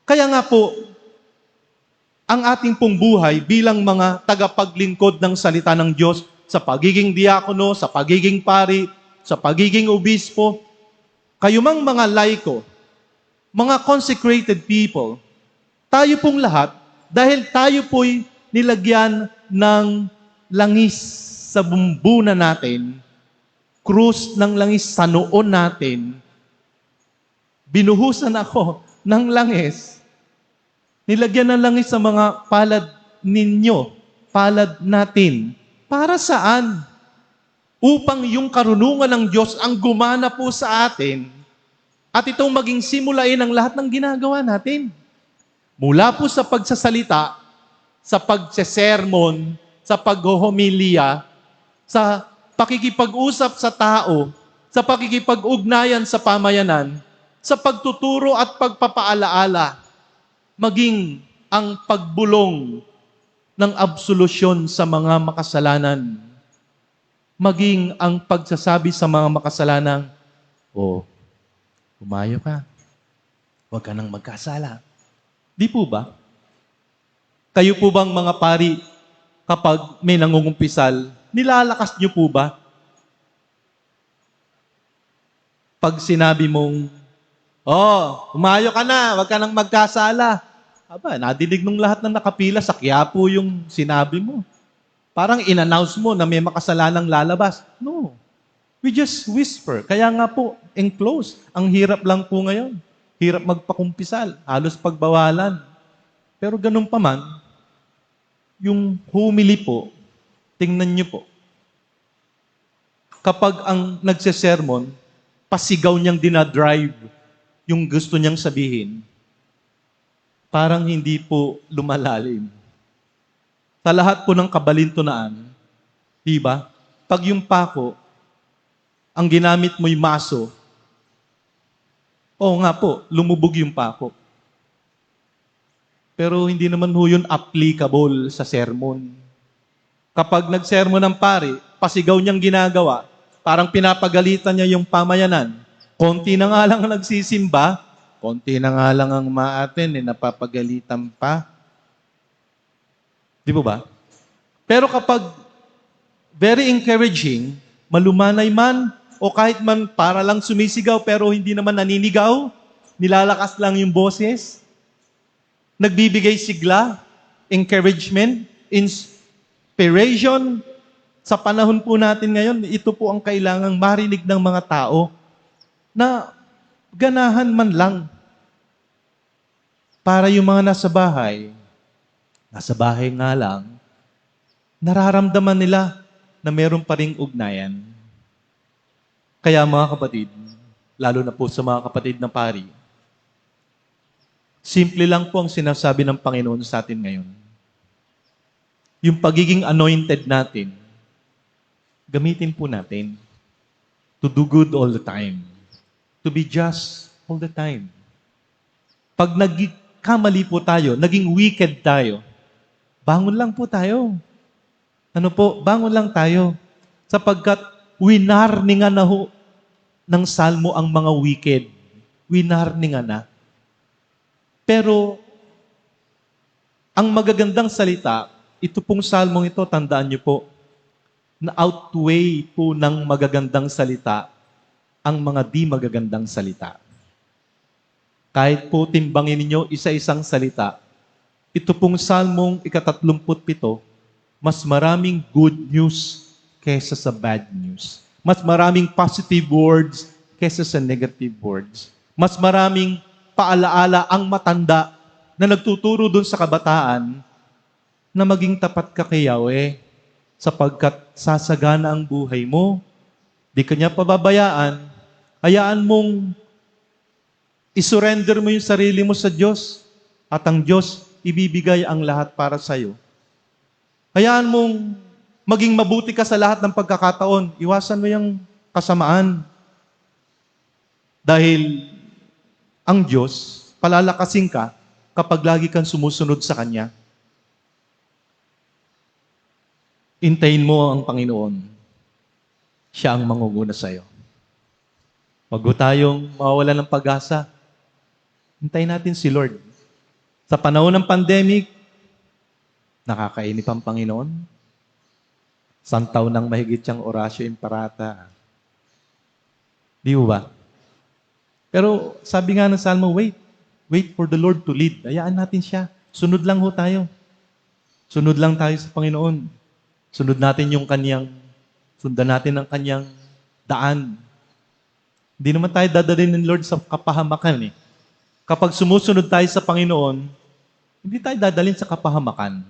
Kaya nga po, ang ating pong buhay bilang mga tagapaglingkod ng salita ng Diyos sa pagiging diakono, sa pagiging pari, sa pagiging obispo, kayo mang mga laiko, mga consecrated people, tayo pong lahat, dahil tayo po'y nilagyan ng langis sa bumbunan natin, krus ng langis sa noon natin, binuhusan ako ng langis, nilagyan ng langis sa mga palad ninyo, palad natin. Para saan? Upang yung karunungan ng Diyos ang gumana po sa atin at itong maging simulain ng lahat ng ginagawa natin. Mula po sa pagsasalita, sa pagsesermon, sa paghohomilia, sa pakikipag-usap sa tao, sa pakikipag-ugnayan sa pamayanan, sa pagtuturo at pagpapaalaala, maging ang pagbulong ng absolusyon sa mga makasalanan, maging ang pagsasabi sa mga makasalanang, umayo ka, huwag ka nang magkasala. Di po ba? Kayo po bang mga pari, kapag may nangungumpisal, nilalakas niyo po ba? Pag sinabi mong, umayo ka na, huwag ka nang magkasala. Aba, nadidig nung lahat ng nakapila, sa Quiapo yung sinabi mo. Parang in-announce mo na may makasalanang lalabas. No. We just whisper. Kaya nga po, enclose. Ang hirap lang po ngayon. Hirap magpakumpisal. Halos pagbawalan. Pero ganun pa man, yung humili po, tingnan niyo po. Kapag ang nagsesermon, pasigaw niyang dinadrive yung gusto niyang sabihin, parang hindi po lumalalim. Sa lahat po ng kabalintunaan, di ba? Pag yung pako, ang ginamit mo'y maso, nga po, lumubog yung pako. Pero hindi naman ho yun applicable sa sermon. Kapag nagsermon ng pari, pasigaw niyang ginagawa, parang pinapagalitan niya yung pamayanan. Konti na nga lang ang nagsisimba, konti na nga lang ang umaaten, napapagalitan pa. Di po ba? Pero kapag very encouraging, malumanay man, o kahit man para lang sumisigaw pero hindi naman naninigaw, nilalakas lang yung boses, nagbibigay sigla, encouragement, inspiration. Sa panahon po natin ngayon, ito po ang kailangang marinig ng mga tao na ganahan man lang para yung mga nasa bahay nga lang, nararamdaman nila na meron pa ring ugnayan. Kaya mga kapatid, lalo na po sa mga kapatid ng pari, simple lang po ang sinasabi ng Panginoon sa atin ngayon. Yung pagiging anointed natin, gamitin po natin to do good all the time. To be just all the time. Pag nagkamali po tayo, naging wicked tayo, bangon lang po tayo. Bangon lang tayo. Sapagkat winarningan na ho ng salmo ang mga wicked. Winarningan na. Pero, ang magagandang salita, ito pong salmong ito, tandaan niyo po, na outweigh po ng magagandang salita ang mga di magagandang salita. Kahit po timbangin ninyo isa-isang salita, ito pong salmong 37, mas maraming good news kesa sa bad news. Mas maraming positive words kesa sa negative words. Mas maraming paalaala ang matanda na nagtuturo dun sa kabataan na maging tapat ka kay Yahweh sapagkat sasagana ang buhay mo. Di ka niya pababayaan. Hayaan mong isurrender mo yung sarili mo sa Diyos at ang Diyos ibibigay ang lahat para sa iyo. Hayaan mong maging mabuti ka sa lahat ng pagkakataon. Iwasan mo yung kasamaan. Dahil ang Diyos, palalakasin ka kapag lagi kang sumusunod sa Kanya. Intayin mo ang Panginoon. Siya ang mangunguna sa iyo. Wag ho tayong mawawalan ng pag-asa. Hintayin natin si Lord. Sa panahon ng pandemic, nakakainip ang Panginoon. Santaw ng mahigit siyang orasyo imparata. Di ba? Pero sabi nga ng Salmo, wait. Wait for the Lord to lead. Hayaan natin siya. Sunod lang ho tayo. Sunod lang tayo sa Panginoon. Sundan natin ang kanyang daan. Hindi naman tayo dadalhin ng Lord sa kapahamakan eh. Kapag sumusunod tayo sa Panginoon, hindi tayo dadalhin sa kapahamakan.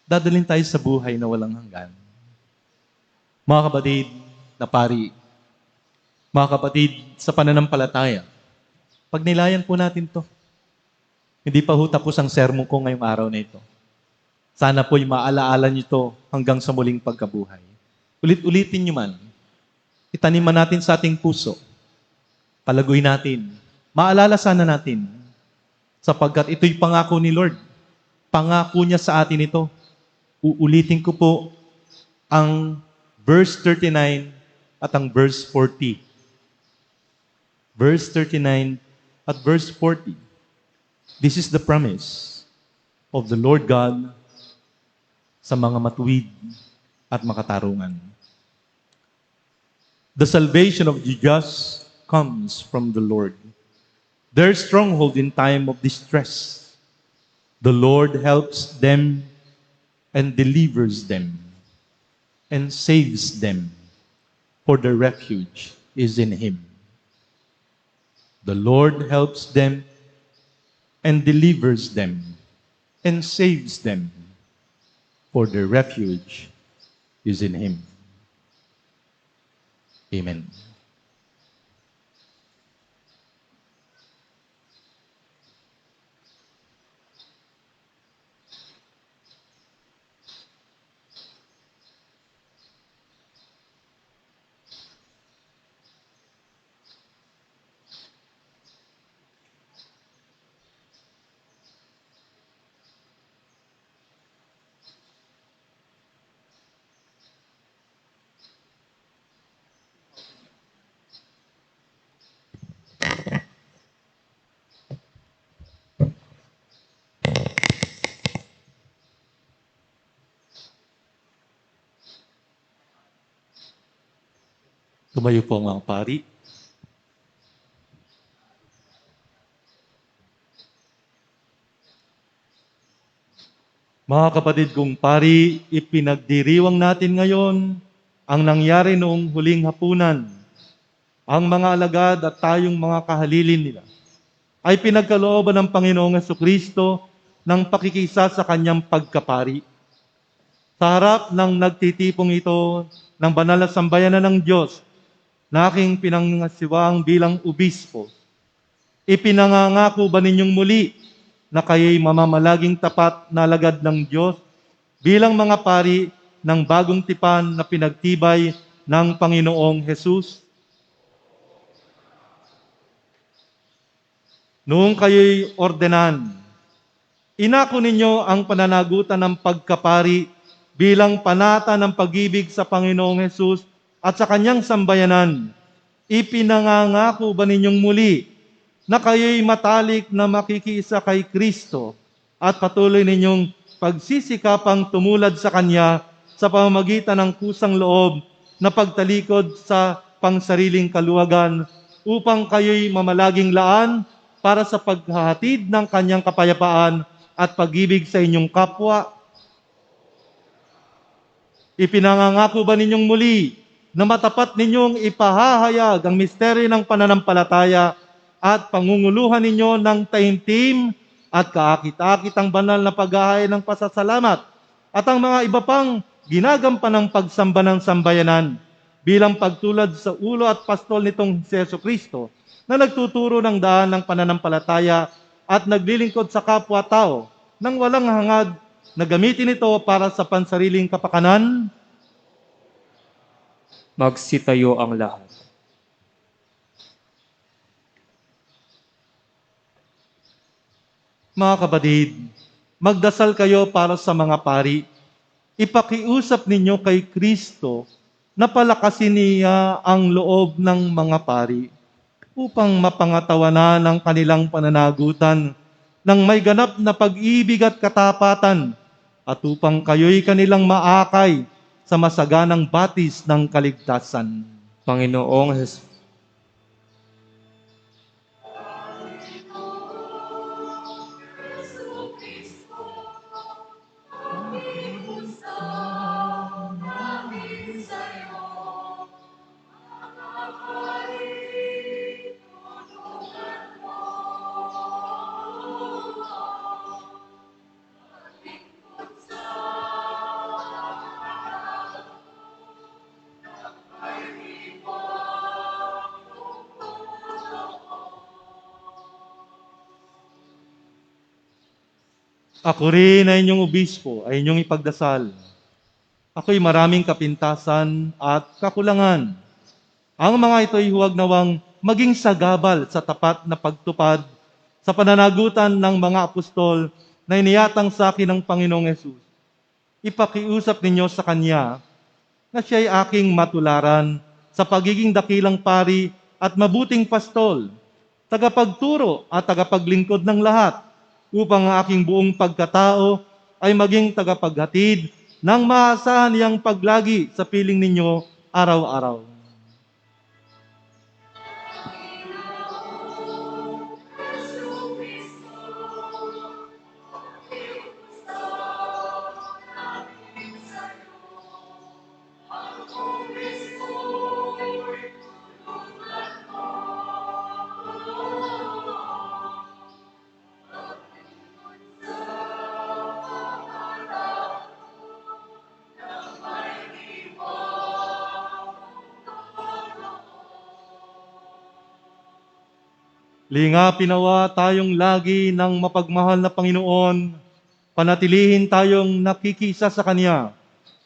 Dadalhin tayo sa buhay na walang hanggan. Mga kapatid na pari, mga kapatid sa pananampalataya, pag nilayan po natin to, hindi pa ho tapos ang sermon ko ngayong araw na ito. Sana po'y maalaala niyo to hanggang sa muling pagkabuhay. Ulit-ulitin niyo man. Itaniman natin sa ating puso. Palaguin natin. Maalala sana natin. Sapagkat ito'y pangako ni Lord. Pangako niya sa atin ito. Uulitin ko po ang verse 39 at ang verse 40. Verse 39 at verse 40. This is the promise of the Lord God sa mga matuwid at makatarungan. The salvation of the just comes from the Lord. Their stronghold in time of distress. The Lord helps them and delivers them and saves them, for their refuge is in Him. The Lord helps them and delivers them and saves them, for their refuge is in Him. Amen. Tumayo po ang mga pari. Mga kapatid kong pari, ipinagdiriwang natin ngayon ang nangyari noong huling hapunan. Ang mga alagad at tayong mga kahalilin nila ay pinagkalooban ng Panginoong Jesucristo ng pakikisa sa kanyang pagkapari. Sa harap ng nagtitipong ito ng banal na sambayanan ng Diyos, na aking pinangasiwang bilang obispo, ipinangangako ba ninyong muli na kayo'y mamamalaging tapat na alagad ng Diyos bilang mga pari ng bagong tipan na pinagtibay ng Panginoong Hesus? Noong kayo'y ordenan, inako ninyo ang pananagutan ng pagkapari bilang panata ng pag-ibig sa Panginoong Hesus at sa kanyang sambayanan. Ipinangangako ba ninyong muli na kayo'y matalik na makikiisa kay Kristo at patuloy ninyong pagsisikapang tumulad sa Kanya sa pamamagitan ng kusang loob na pagtalikod sa pangsariling kaluwagan upang kayo'y mamalaging laan para sa paghahatid ng Kanyang kapayapaan at pag-ibig sa inyong kapwa? Ipinangangako ba ninyong muli na matapat ninyong ipahahayag ang misteryo ng pananampalataya at pangunguluhan ninyo ng taimtim at kaakit-akitang banal na paghahay ng pasasalamat at ang mga iba pang ginagampanang pagsamba ng sambayanan bilang pagtulad sa ulo at pastol nitong si Jesucristo na nagtuturo ng daan ng pananampalataya at naglilingkod sa kapwa-tao nang walang hangad na gamitin ito para sa pansariling kapakanan? Magsitayo ang lahat. Mga kapatid, magdasal kayo para sa mga pari. Ipakiusap ninyo kay Kristo na palakasin niya ang loob ng mga pari upang mapangatawanan ang kanilang pananagutan ng may ganap na pag-ibig at katapatan at upang kayo'y kanilang maakay sa masaganang batis ng kaligtasan. Panginoong Jesus. Ako rin ay inyong obispo, ay inyong ipagdasal. Ako'y maraming kapintasan at kakulangan. Ang mga ito'y huwag nawang maging sagabal sa tapat na pagtupad sa pananagutan ng mga apostol na iniyatang sa akin ng Panginoong Hesus. Ipakiusap ninyo sa Kanya na siya'y aking matularan sa pagiging dakilang pari at mabuting pastol, tagapagturo at tagapaglingkod ng lahat, upang ang aking buong pagkatao ay maging tagapaghatid ng maasahan niyang paglagi sa piling ninyo araw-araw. Linga pinawa tayong lagi ng mapagmahal na Panginoon, panatilihin tayong nakikisa sa Kanya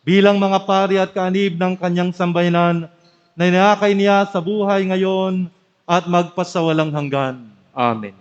bilang mga pari at kaanib ng Kanyang sambayanan na inaakay niya sa buhay ngayon at magpasawalang hanggan. Amen.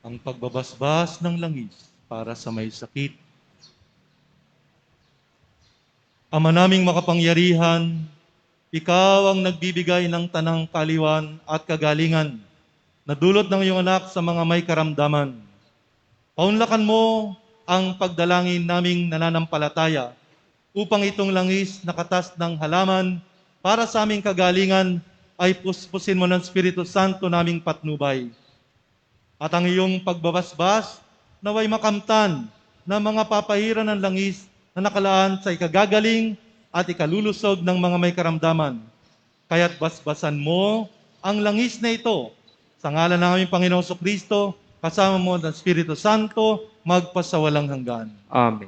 Ang pagbabasbas ng langis para sa may sakit. Ama naming makapangyarihan, Ikaw ang nagbibigay ng tanang kaliwan at kagalingan na dulot ng iyong anak sa mga may karamdaman. Paunlakan mo ang pagdalangin naming nananampalataya upang itong langis na katas ng halaman para sa aming kagalingan ay puspusin mo ng Espiritu Santo naming patnubay. At ang iyong pagbabasbas naway makamtan ng mga papahiran ng langis na nakalaan sa ikagagaling at ikalulusog ng mga may karamdaman. Kaya't basbasan mo ang langis na ito sa ngalan ng aming Panginoong Kristo, kasama mo ng Espiritu Santo, magpasawalang hanggan. Amen.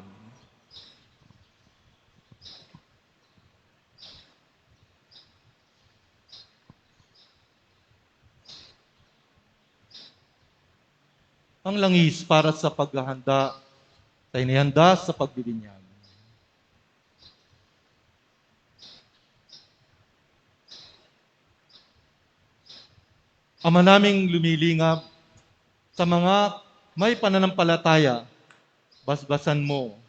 Ang langis para sa paghahanda sa inihanda sa pagbibinyag. Ama naming lumilingap sa mga may pananampalataya, basbasan mo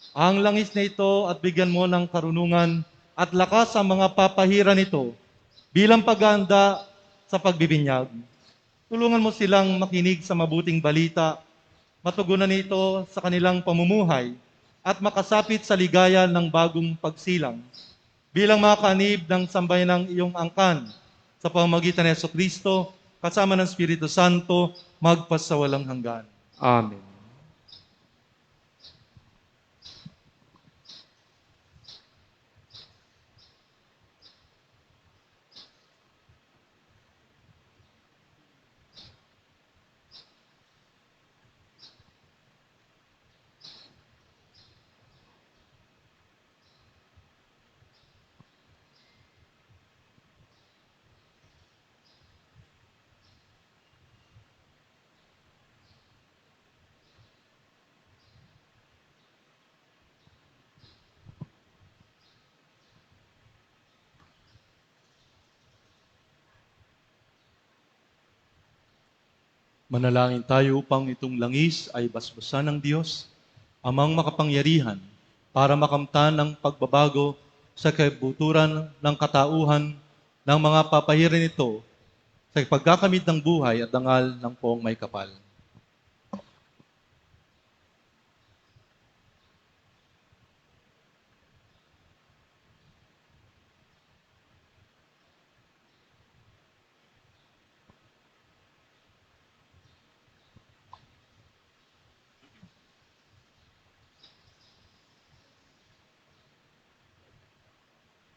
ang langis na ito at bigyan mo ng karunungan at lakas ang mga papahiran nito bilang paghahanda sa pagbibinyag. Tulungan mo silang makinig sa mabuting balita, matugunan ito sa kanilang pamumuhay, at makasapit sa ligaya ng bagong pagsilang. Bilang mga kanib ng sambayanang iyong angkan, sa pamamagitan ni Jesucristo, kasama ng Espiritu Santo, magpasawalang hanggan. Amen. Manalangin tayo upang itong langis ay basbasan ng Diyos, amang makapangyarihan, para makamtan ang pagbabago sa kabuturan ng katauhan ng mga papahiran nito sa pagkakamit ng buhay at dangal ng poong may kapal.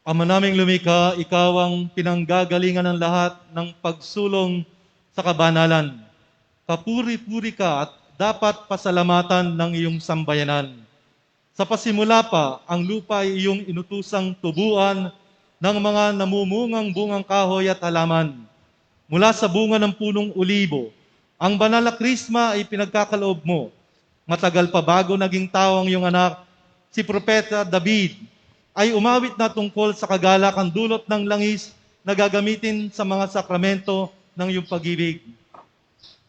Ama naming lumikha, ikaw ang pinanggagalingan ng lahat ng pagsulong sa kabanalan. Kapuri-puri ka at dapat pasalamatan ng iyong sambayanan. Sa pasimula pa, ang lupa ay iyong inutusang tubuan ng mga namumungang bungang kahoy at halaman. Mula sa bunga ng punong ulibo, ang banal na krisma ay pinagkakaloob mo. Matagal pa bago naging tao ang iyong anak, si Propeta David, ay umawit na tungkol sa kagalakang dulot ng langis na gagamitin sa mga sakramento ng iyong pag-ibig.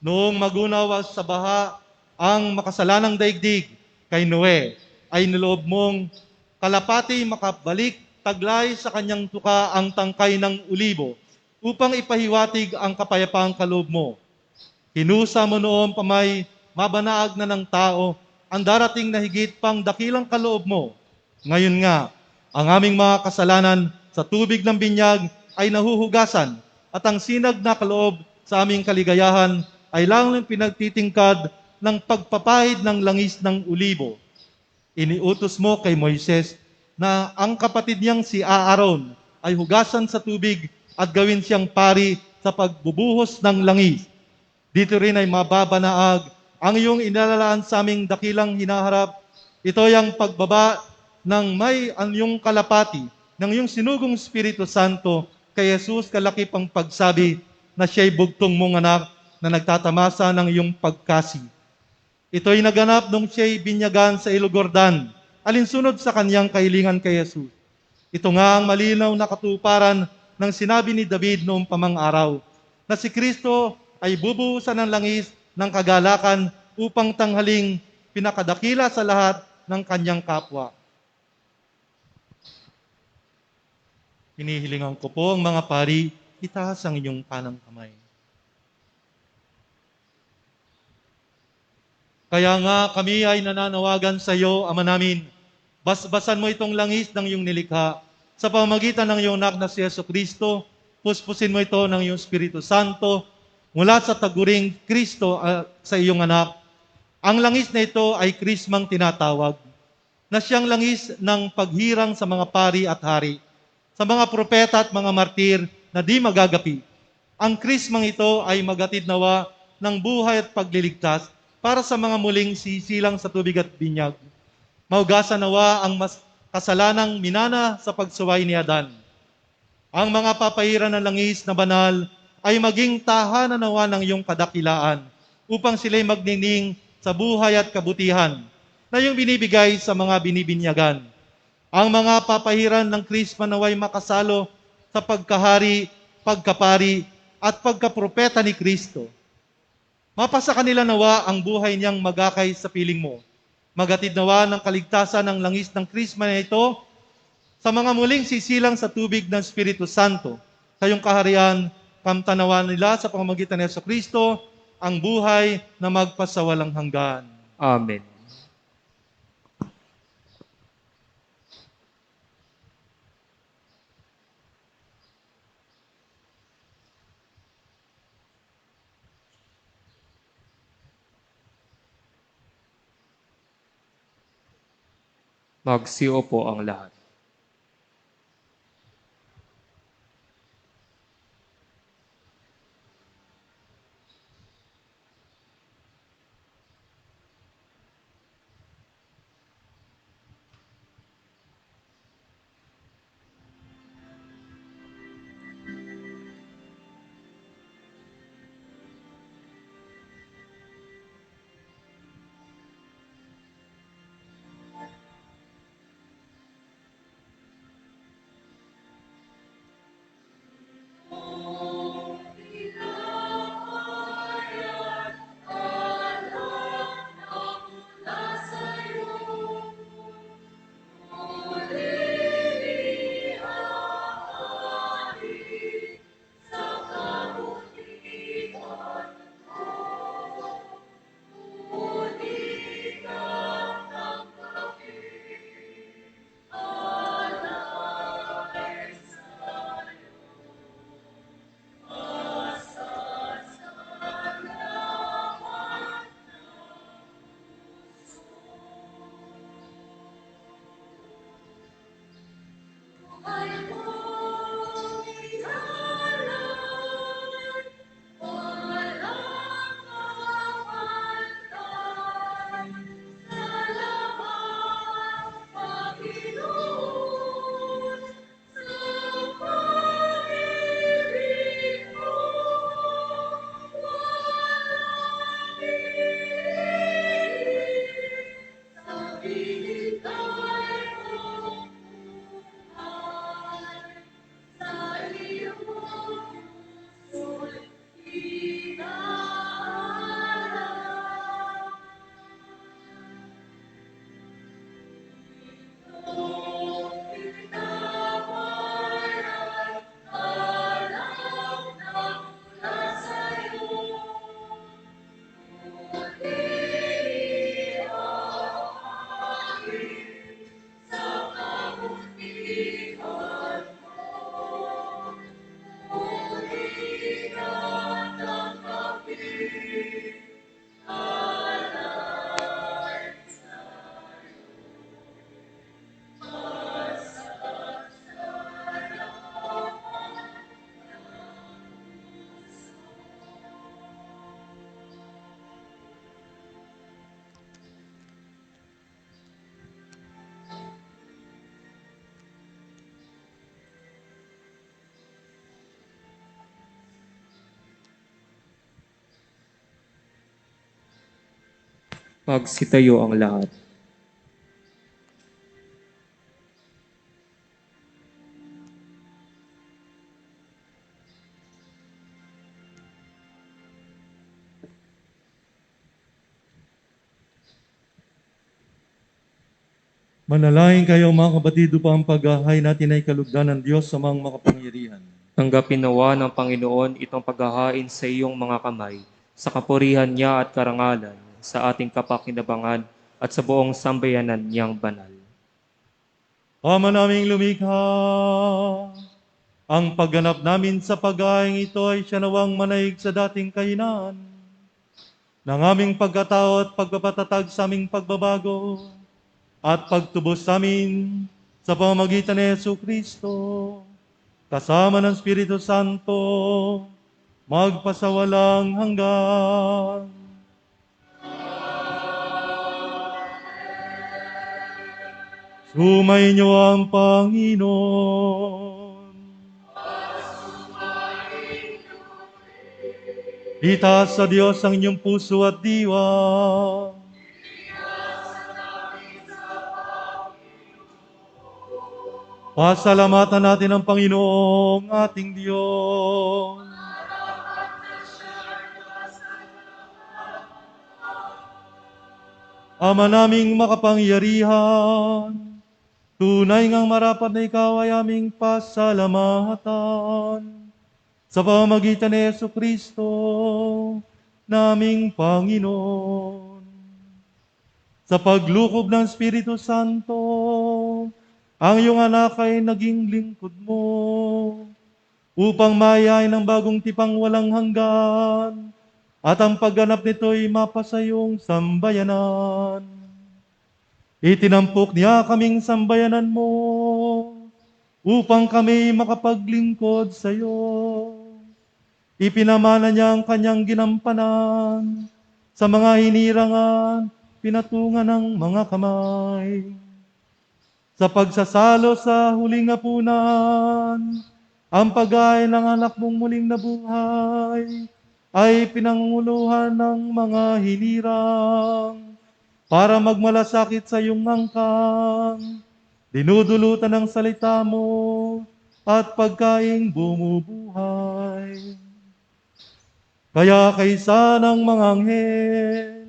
Noong magunawas sa baha ang makasalanang daigdig kay Noe, ay niloob mong kalapati makabalik taglay sa kanyang tuka ang tangkay ng ulibo upang ipahiwatig ang kapayapaang kaloob mo. Hinusa mo noon pamay mabanaag na ng tao ang darating na higit pang dakilang kaloob mo. Ngayon nga, ang aming mga kasalanan sa tubig ng binyag ay nahuhugasan at ang sinag na kaloob sa aming kaligayahan ay lang pinagtitingkad ng pagpapahid ng langis ng ulibo. Iniutos mo kay Moises na ang kapatid niyang si Aaron ay hugasan sa tubig at gawin siyang pari sa pagbubuhos ng langis. Dito rin ay mababanaag ang iyong inalalaan sa aming dakilang hinaharap. Ito ang pagbaba ng may ang iyong kalapati, ng iyong sinugong Espiritu Santo kay Jesus kalaki pang pagsabi na siya'y bugtong mong anak na nagtatamasa ng iyong pagkasi. Ito'y naganap nung siya'y binyagan sa Ilugordan, alinsunod sa kanyang kahilingan kay Jesus. Ito nga ang malinaw na katuparan ng sinabi ni David noong pamang araw, na si Kristo ay bubuhusan ng langis ng kagalakan upang tanghaling pinakadakila sa lahat ng kanyang kapwa. Hinihilingan ko po ang mga pari, itaas ang inyong kanang kamay. Kaya nga kami ay nananawagan sa iyo, Ama namin, basbasan mo itong langis ng iyong nilikha sa pamamagitan ng iyong anak na si Jesucristo, puspusin mo ito ng iyong Espiritu Santo mula sa taguring Kristo sa iyong anak. Ang langis na ito ay krismang tinatawag, na siyang langis ng paghirang sa mga pari at hari, sa mga propeta at mga martir na di magagapi. Ang krismang ito ay magatid nawa ng buhay at pagliligtas para sa mga muling sisilang sa tubig at binyag. Maugasan nawa ang mas kasalanang minana sa pagsuway ni Adan. Ang mga papahiran ng langis na banal ay maging tahanan nawa ng iyong kadakilaan upang sila'y magnining sa buhay at kabutihan na iyong binibigay sa mga binibinyagan. Ang mga papahiran ng Krisma naway makasalo sa pagkahari, pagkapari, at pagkapropeta ni Kristo. Mapasa kanila nawa ang buhay niyang magakay sa piling mo. Magatid nawa ng kaligtasan ng langis ng Krisma na ito sa mga muling sisilang sa tubig ng Espiritu Santo, sa iyong kaharian kamtanawan nila sa pamamagitan ni Jesucristo ang buhay na magpasawalang hanggan. Amen. Magsiupo ang lahat. Magsitayo ang lahat. Manalangin kayo mga kapatid upang paghahay natin ay kalugdan ng Diyos sa mga makapangyarihan. Tanggapin nawa ng Panginoon itong paghahain sa iyong mga kamay, sa kapurihan niya at karangalan, sa ating kapakinabangan at sa buong sambayanan niyang banal. Ama naming lumikha, ang pagganap namin sa paghahaing ito ay siya nawang manaig sa dating kahinaan ng aming pagkatao at pagpapatatag sa aming pagbabago at pagtubos sa amin sa pamamagitan ni Jesucristo, kasama ng Espiritu Santo, magpasawalang hanggan. Sumainyo ang Panginoon. Itaas sa Diyos ang inyong puso at diwa. Pasalamatan natin ang Panginoong ating Diyos. Ama naming makapangyarihan, tunay ngang marapat na ikaw ay aming pasalamatan. sa pamamagitan ni Jesucristo, naming Panginoon. Sa paglukob ng Espiritu Santo, ang iyong anak ay naging lingkod mo upang mayayain ng bagong tipang walang hanggan at ang pagganap nito'y mapasayong sambayanan. Itinampok niya kaming sambayanan mo upang kami makapaglingkod sa iyo. Ipinamana niya ang kanyang ginampanan sa mga hinirangan, pinatungan ng mga kamay. Sa pagsasalo sa huling hapunan, ang pag-aay ng anak mong muling nabuhay ay pinangunguluhan ng mga hinirang para magmalasakit sa iyong angkan, dinudulutan ng salita mo at pagkaing bumubuhay. Kaya kaysa ng mga anghel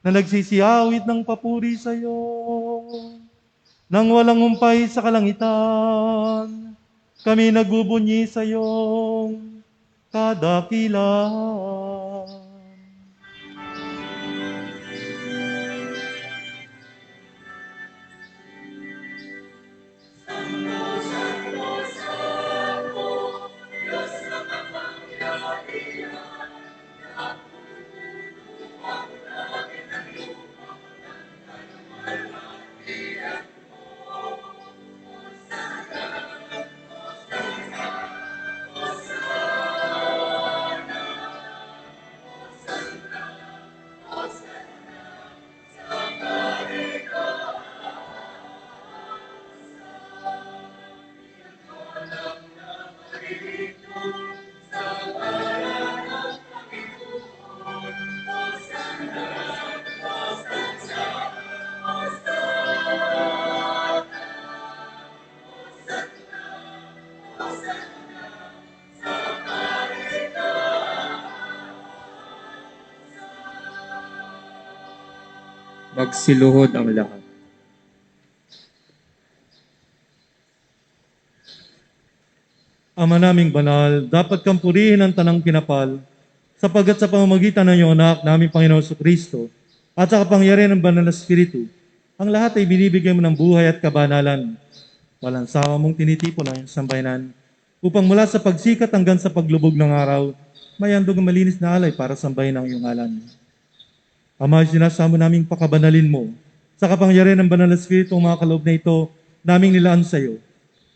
na nagsisiawit ng papuri sa iyo, nang walang humpay sa kalangitan, kami nagbubunyi sa iyong kadakilaan. Magsiluhod ang lahat. Ama naming banal, dapat kang purihin ang tanang kinapal, sapagkat sa pamamagitan ng iyong anak, naming Panginoon Kristo, at sa kapangyarihan ng banal na Espiritu, ang lahat ay binibigay mo ng buhay at kabanalan. Walang sawa mong tinitipon ang iyong sambayanan, upang mula sa pagsikat hanggang sa paglubog ng araw, may handog ang malinis na alay para sambahin ang iyong ngalan. Ama, sinasamo naming pakabanalin mo, sa kapangyarihan ng banal na Espiritu, ang mga kaloob na ito, naming nilaan sa iyo.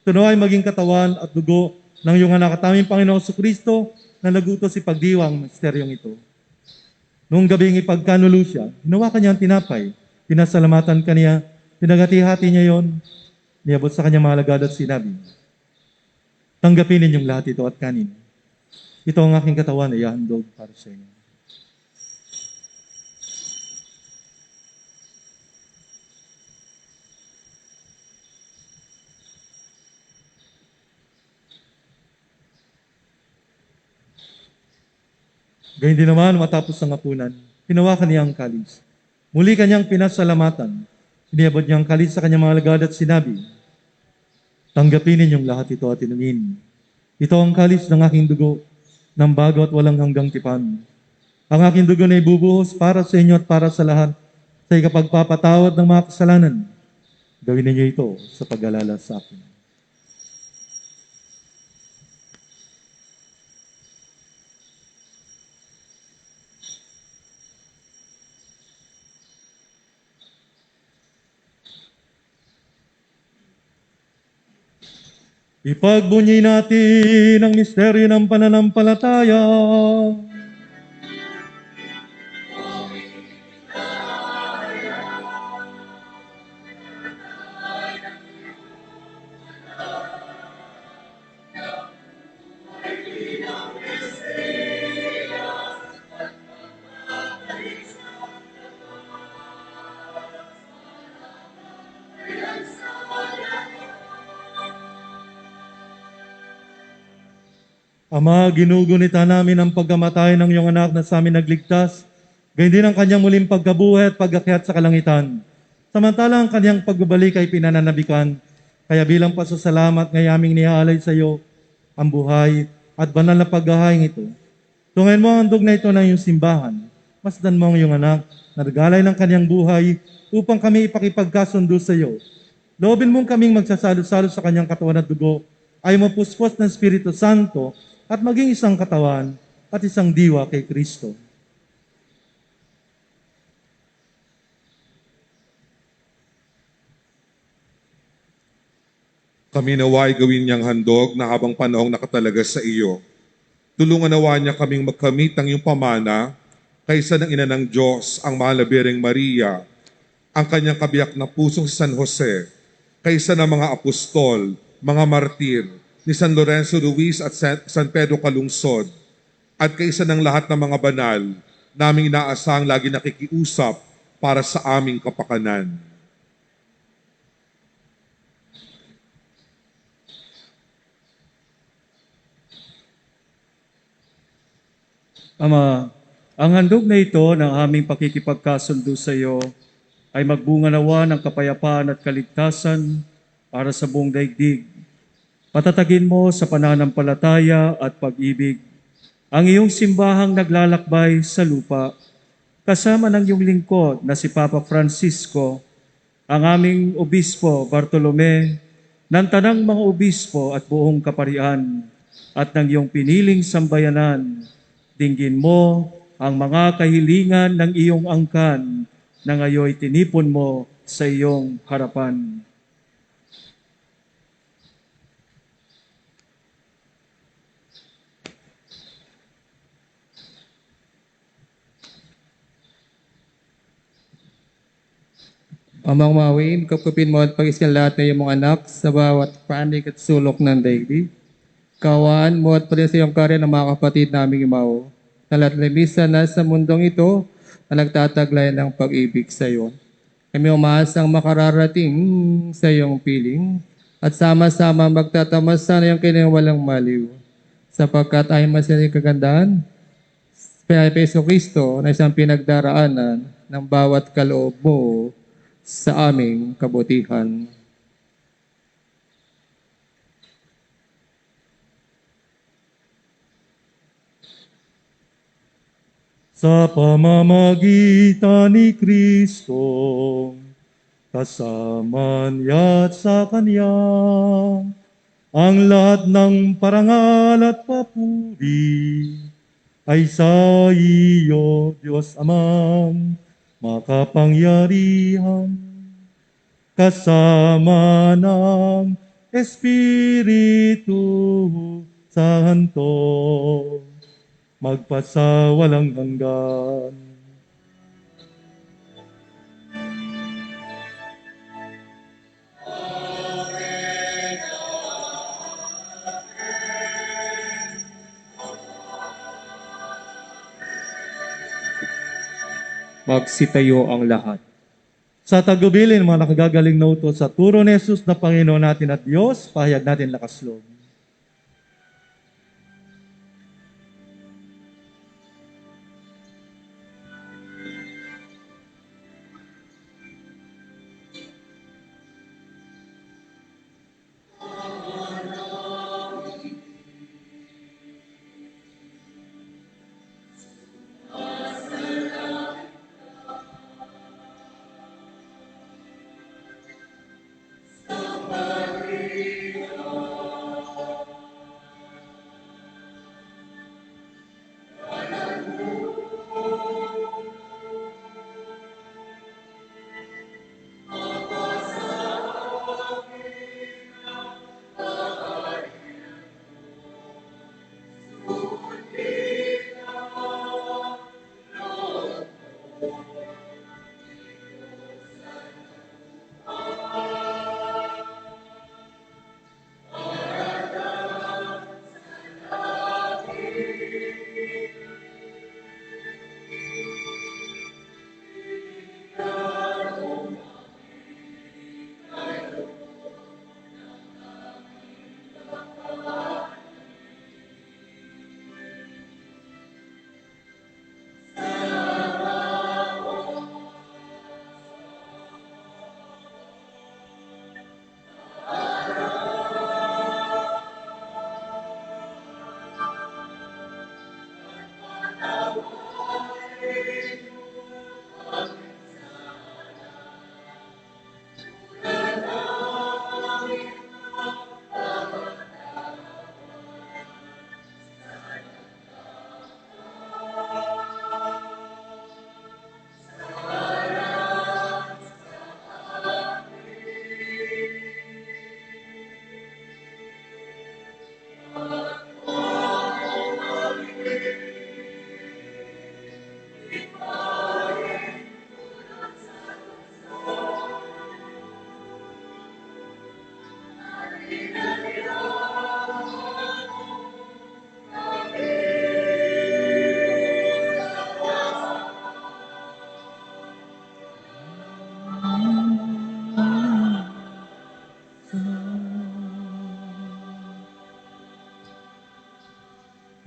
Ito ay maging katawan at dugo ng iyong anak at aming Panginoon Kristo na nagutos si pagdiwang misteryong ito. Noong gabing ipagkanulo siya, hinawa kanya ang tinapay, pinasalamatan kaniya, pinagati-hati niya yon, niabot sa kanyang mga alagad at sinabi, tanggapin ninyong lahat ito at kanin. Ito ang aking katawan na ihahandog para sa inyo. Gayun din naman, matapos ang hapunan, hinawakan niya ang kalis. Muli kanyang pinasalamatan. Iniabot niya ang kalis sa kanyang mga alagad at sinabi, tanggapin ninyong lahat ito at inumin. Ito ang kalis ng aking dugo, ng bago at walang hanggang tipan. Ang aking dugo na ibubuhos para sa inyo at para sa lahat, sa ikapagpapatawad ng mga kasalanan. Gawin ninyo ito sa pag-alala sa akin. Ipagbunyi natin ang misteryo ng pananampalataya. Ama, ginugunita namin ang pagkamatay ng iyong anak na sa amin nagligtas, gayon din ang kanyang muling pagkabuhay at pagakyat sa kalangitan. Samantala ang kanyang pagbabalik ay pinananabikan, kaya bilang pasasalamat ngay aming niaalay sa iyo ang buhay at banal na paghahain ito. Tunghayin mo ang handog na ito ng iyong simbahan. Masdan mo ang iyong anak na nagalay ng kanyang buhay upang kami ipakipagkasundo sa iyo. Loobin mong kaming magsasalo-salo sa kanyang katawan at dugo ay mapuspos ng Espiritu Santo at maging isang katawan at isang diwa kay Kristo. Kami naway gawin niyang handog na habang panahong nakatalaga sa iyo. Tulungan nawa niya kaming magkamit ng iyong pamana kaysa ng ina ng Diyos, ang mahal na Birheng Maria, ang kanyang kabiyak na pusong si San Jose, kaysa ng mga apostol, mga martir, ni San Lorenzo Ruiz at San Pedro Calungsod, at kaysa ng lahat ng mga banal, naming inaasang lagi nakikiusap para sa aming kapakanan. Ama, ang handog na ito ng aming pakikipagkasundo sa iyo ay magbunga nawa ng kapayapaan at kaligtasan para sa buong daigdig. Patatagin mo sa pananampalataya at pag-ibig ang iyong simbahang naglalakbay sa lupa, kasama ng iyong lingkod na si Papa Francisco, ang aming Obispo Bartolome, ng tanang mga obispo at buong kaparian, at ng iyong piniling sambayanan. Dinggin mo ang mga kahilingan ng iyong angkan na ngayoy tinipon mo sa iyong harapan. Amang mawin, kapkapin mo at pag-isyan lahat na iyong mga anak sa bawat panig at sulok ng daigdig. Kawan mo at pati sa iyong karya ng mga kapatid naming imaw, na lahat na sa mundong ito na nagtataglay ng pag-ibig sa iyo. Kami umaasang makararating sa iyong piling at sama-sama magtatamasa na iyong kiniwalang maliw. Sapagkat ay masaling kagandahan, Peso Kristo na isang pinagdaraanan ng bawat kaloob mo sa aming kabutihan. Sa pamamagitan ni Kristo, kasama niya at sa Kanya, ang lahat ng parangal at papuri ay sa iyo, Diyos Amang makapangyarihan, kasama ng Espiritu Santo, magpasawalang hanggan. Magsitayo ang lahat. Sa tagubilin, mga nakagagaling na utos sa turo ni Jesus na Panginoon natin at Diyos, pahayag natin lakas loob.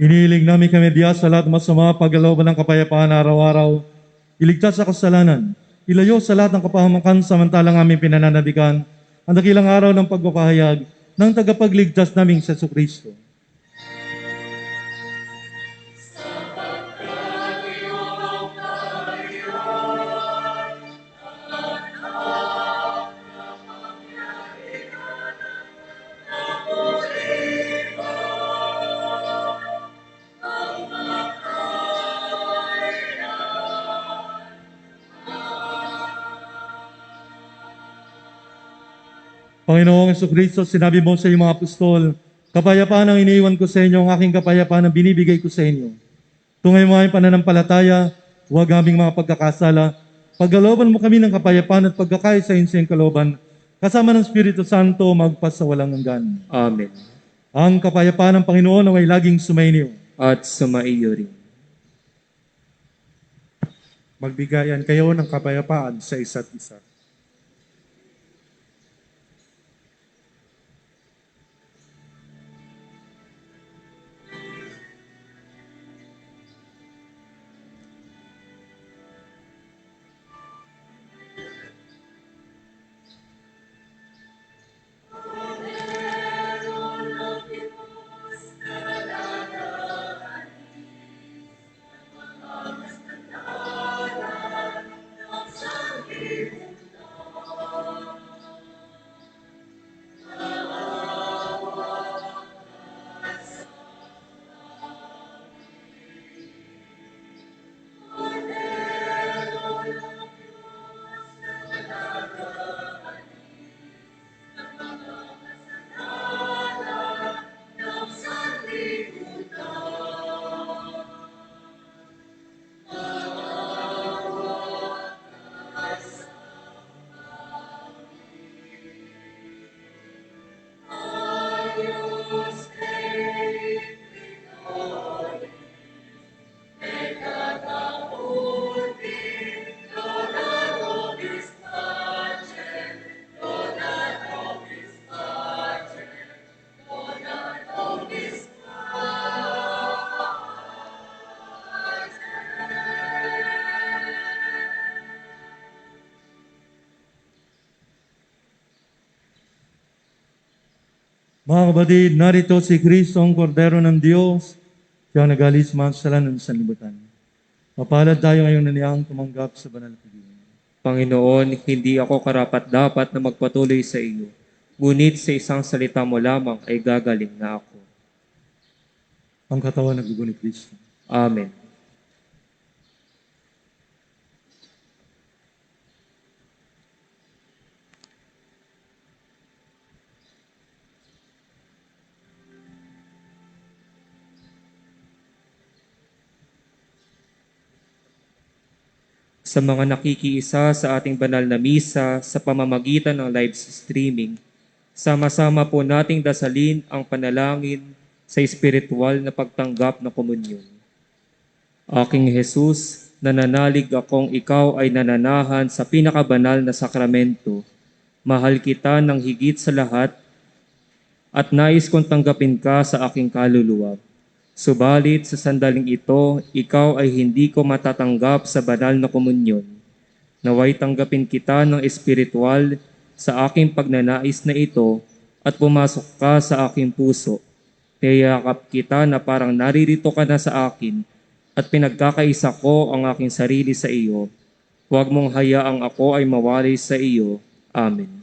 Inihiling namin kami diya sa lahat ng masama, pagkalooban ng kapayapaan araw-araw. Iligtas sa kasalanan. Ilayo sa lahat ng kapahamakan samantalang aming pinananabikan ang dakilang araw ng pagpapahayag ng tagapagligtas naming sa Kristo. Panginoong Kristo, sinabi mo sa iyong mga apostol, kapayapaan ang iniiwan ko sa inyo, ang aking kapayapaan ang binibigay ko sa inyo. Tungay mo aming pananampalataya, huwag aming mga pagkakasala. Pagkalooban mo kami ng kapayapaan at pagkakaisa sa iyong kalooban, kasama ng Espiritu Santo, magpas sa walang hanggan. Amen. Ang kapayapaan ng Panginoon ay laging sumainyo. At sumaiyo rin. Magbigayan kayo ng kapayapaan sa isa't isa. Mga kapatid, narito si Kristo ang kordero ng Diyos, siyang nag-alis mga kasalanan sa libutan. Mapalad tayo ngayon na niyang tumanggap sa banal na pag-ibig. Panginoon, hindi ako karapat-dapat na magpatuloy sa iyo, ngunit sa isang salita mo lamang ay gagaling na ako. Ang katawan ng dugo ni Kristo. Amen. Sa mga nakikiisa sa ating banal na misa sa pamamagitan ng live streaming, sama-sama po nating dasalin ang panalangin sa espiritual na pagtanggap na komunyon. Aking Jesus, nananalig akong ikaw ay nananahan sa pinakabanal na sakramento. Mahal kita ng higit sa lahat at nais kong tanggapin ka sa aking kaluluwa. Subalit sa sandaling ito, ikaw ay hindi ko matatanggap sa banal na komunyon. Naway tanggapin kita ng espiritual sa aking pagnanais na ito at pumasok ka sa aking puso. Tiyakap kita na parang naririto ka na sa akin at pinagkakaisa ko ang aking sarili sa iyo. Huwag mong hayaang ako ay mawalay sa iyo. Amen.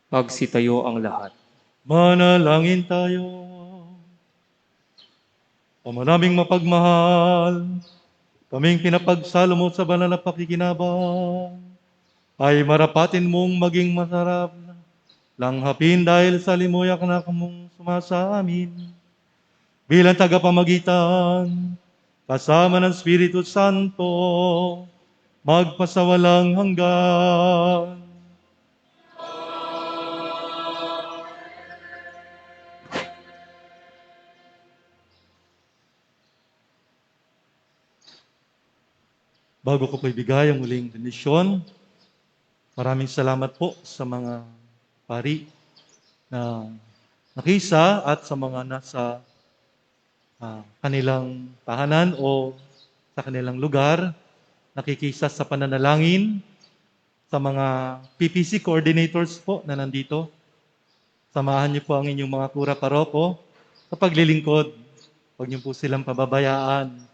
Magsitayo ang lahat. Manalangin tayo. Ama naming mapagmahal, kaming pinapagsalo mo sa banal na pakikinabang, ay marapatin mong maging masarap na langhapin dahil sa limuyak na kamong sumasa amin. Bilang tagapamagitan, kasama ng Espiritu Santo, magpasawalang hanggan. Bago ko po ibigay ang muling bendisyon, maraming salamat po sa mga pari na nakisa at sa mga nasa kanilang tahanan o sa kanilang lugar, nakikisa sa pananalangin, sa mga PPC coordinators po na nandito. Samahan niyo po ang inyong mga kura paroko sa paglilingkod. Huwag niyo po silang pababayaan.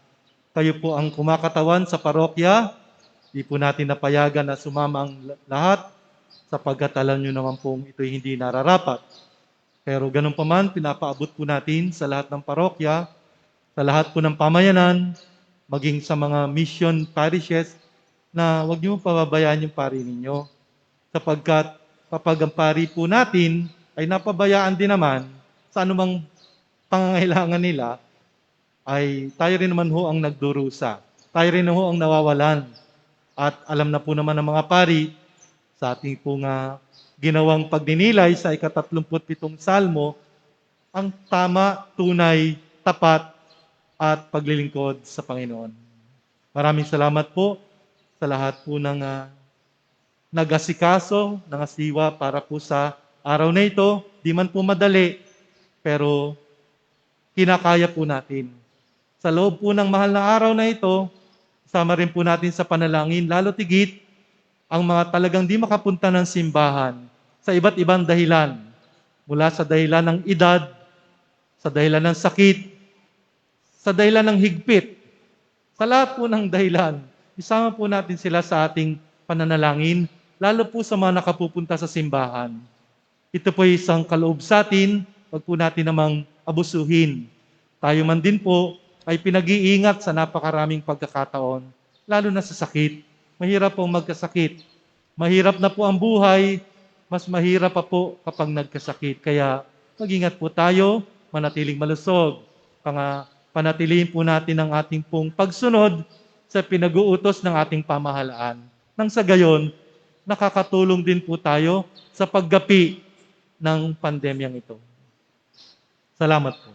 Kayo po ang kumakatawan sa parokya. Di po natin napayagan na sumama ang lahat sapagkat alam nyo naman pong ito'y hindi nararapat. Pero ganun pa man, pinapaabot po natin sa lahat ng parokya, sa lahat po ng pamayanan, maging sa mga mission parishes, na huwag nyo pababayaan yung pari ninyo. Sapagkat kapag ang pari po natin ay napabayaan din naman sa anumang pangangailangan nila, ay tayo rin naman ho ang nagdurusa. Tayo rin ho ang nawawalan. At alam na po naman ng mga pari, sa ating po nga ginawang pagninilay sa ika-37 salmo, ang tama, tunay, tapat, at paglilingkod sa Panginoon. Maraming salamat po sa lahat po ng nag-asikaso, ng asiwa para po sa araw na ito. Di man po madali, pero kinakaya po natin. Sa loob po ng mahal na araw na ito, sama rin po natin sa panalangin, lalo tigit ang mga talagang di makapunta ng simbahan sa iba't ibang dahilan. Mula sa dahilan ng edad, sa dahilan ng sakit, sa dahilan ng higpit. Sa lahat po ng dahilan, isama po natin sila sa ating pananalangin, lalo po sa mga nakapupunta sa simbahan. Ito po isang kaloob sa atin, wag po natin namang abusuhin. Tayo man din po ay pinag-iingat sa napakaraming pagkakataon, lalo na sa sakit. Mahirap pong magkasakit. Mahirap na po ang buhay, mas mahirap pa po kapag nagkasakit. Kaya mag-ingat po tayo, manatiling malusog. Panatilihin po natin ang ating pong pagsunod sa pinag-uutos ng ating pamahalaan. Nang sa gayon, nakakatulong din po tayo sa paggapi ng pandemyang ito. Salamat po.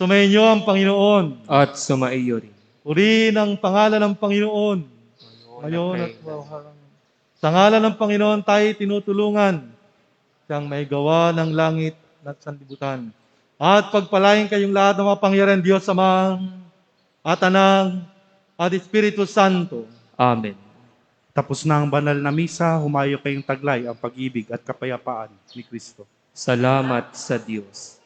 Sumayin ang Panginoon. At sumaiyo rin. Purihin ang pangalan ng Panginoon. Ngayon at walang. Sa ngalan ng Panginoon tayo tinutulungan. Siyang may gawa ng langit at sanlibutan. At pagpalain kayong lahat ng mapangyarihan Diyos Amang at Anak at Espiritu Santo. Amen. Tapos na ang banal na misa, humayo kayong taglay ang pag-ibig at kapayapaan ni Kristo. Salamat sa Diyos.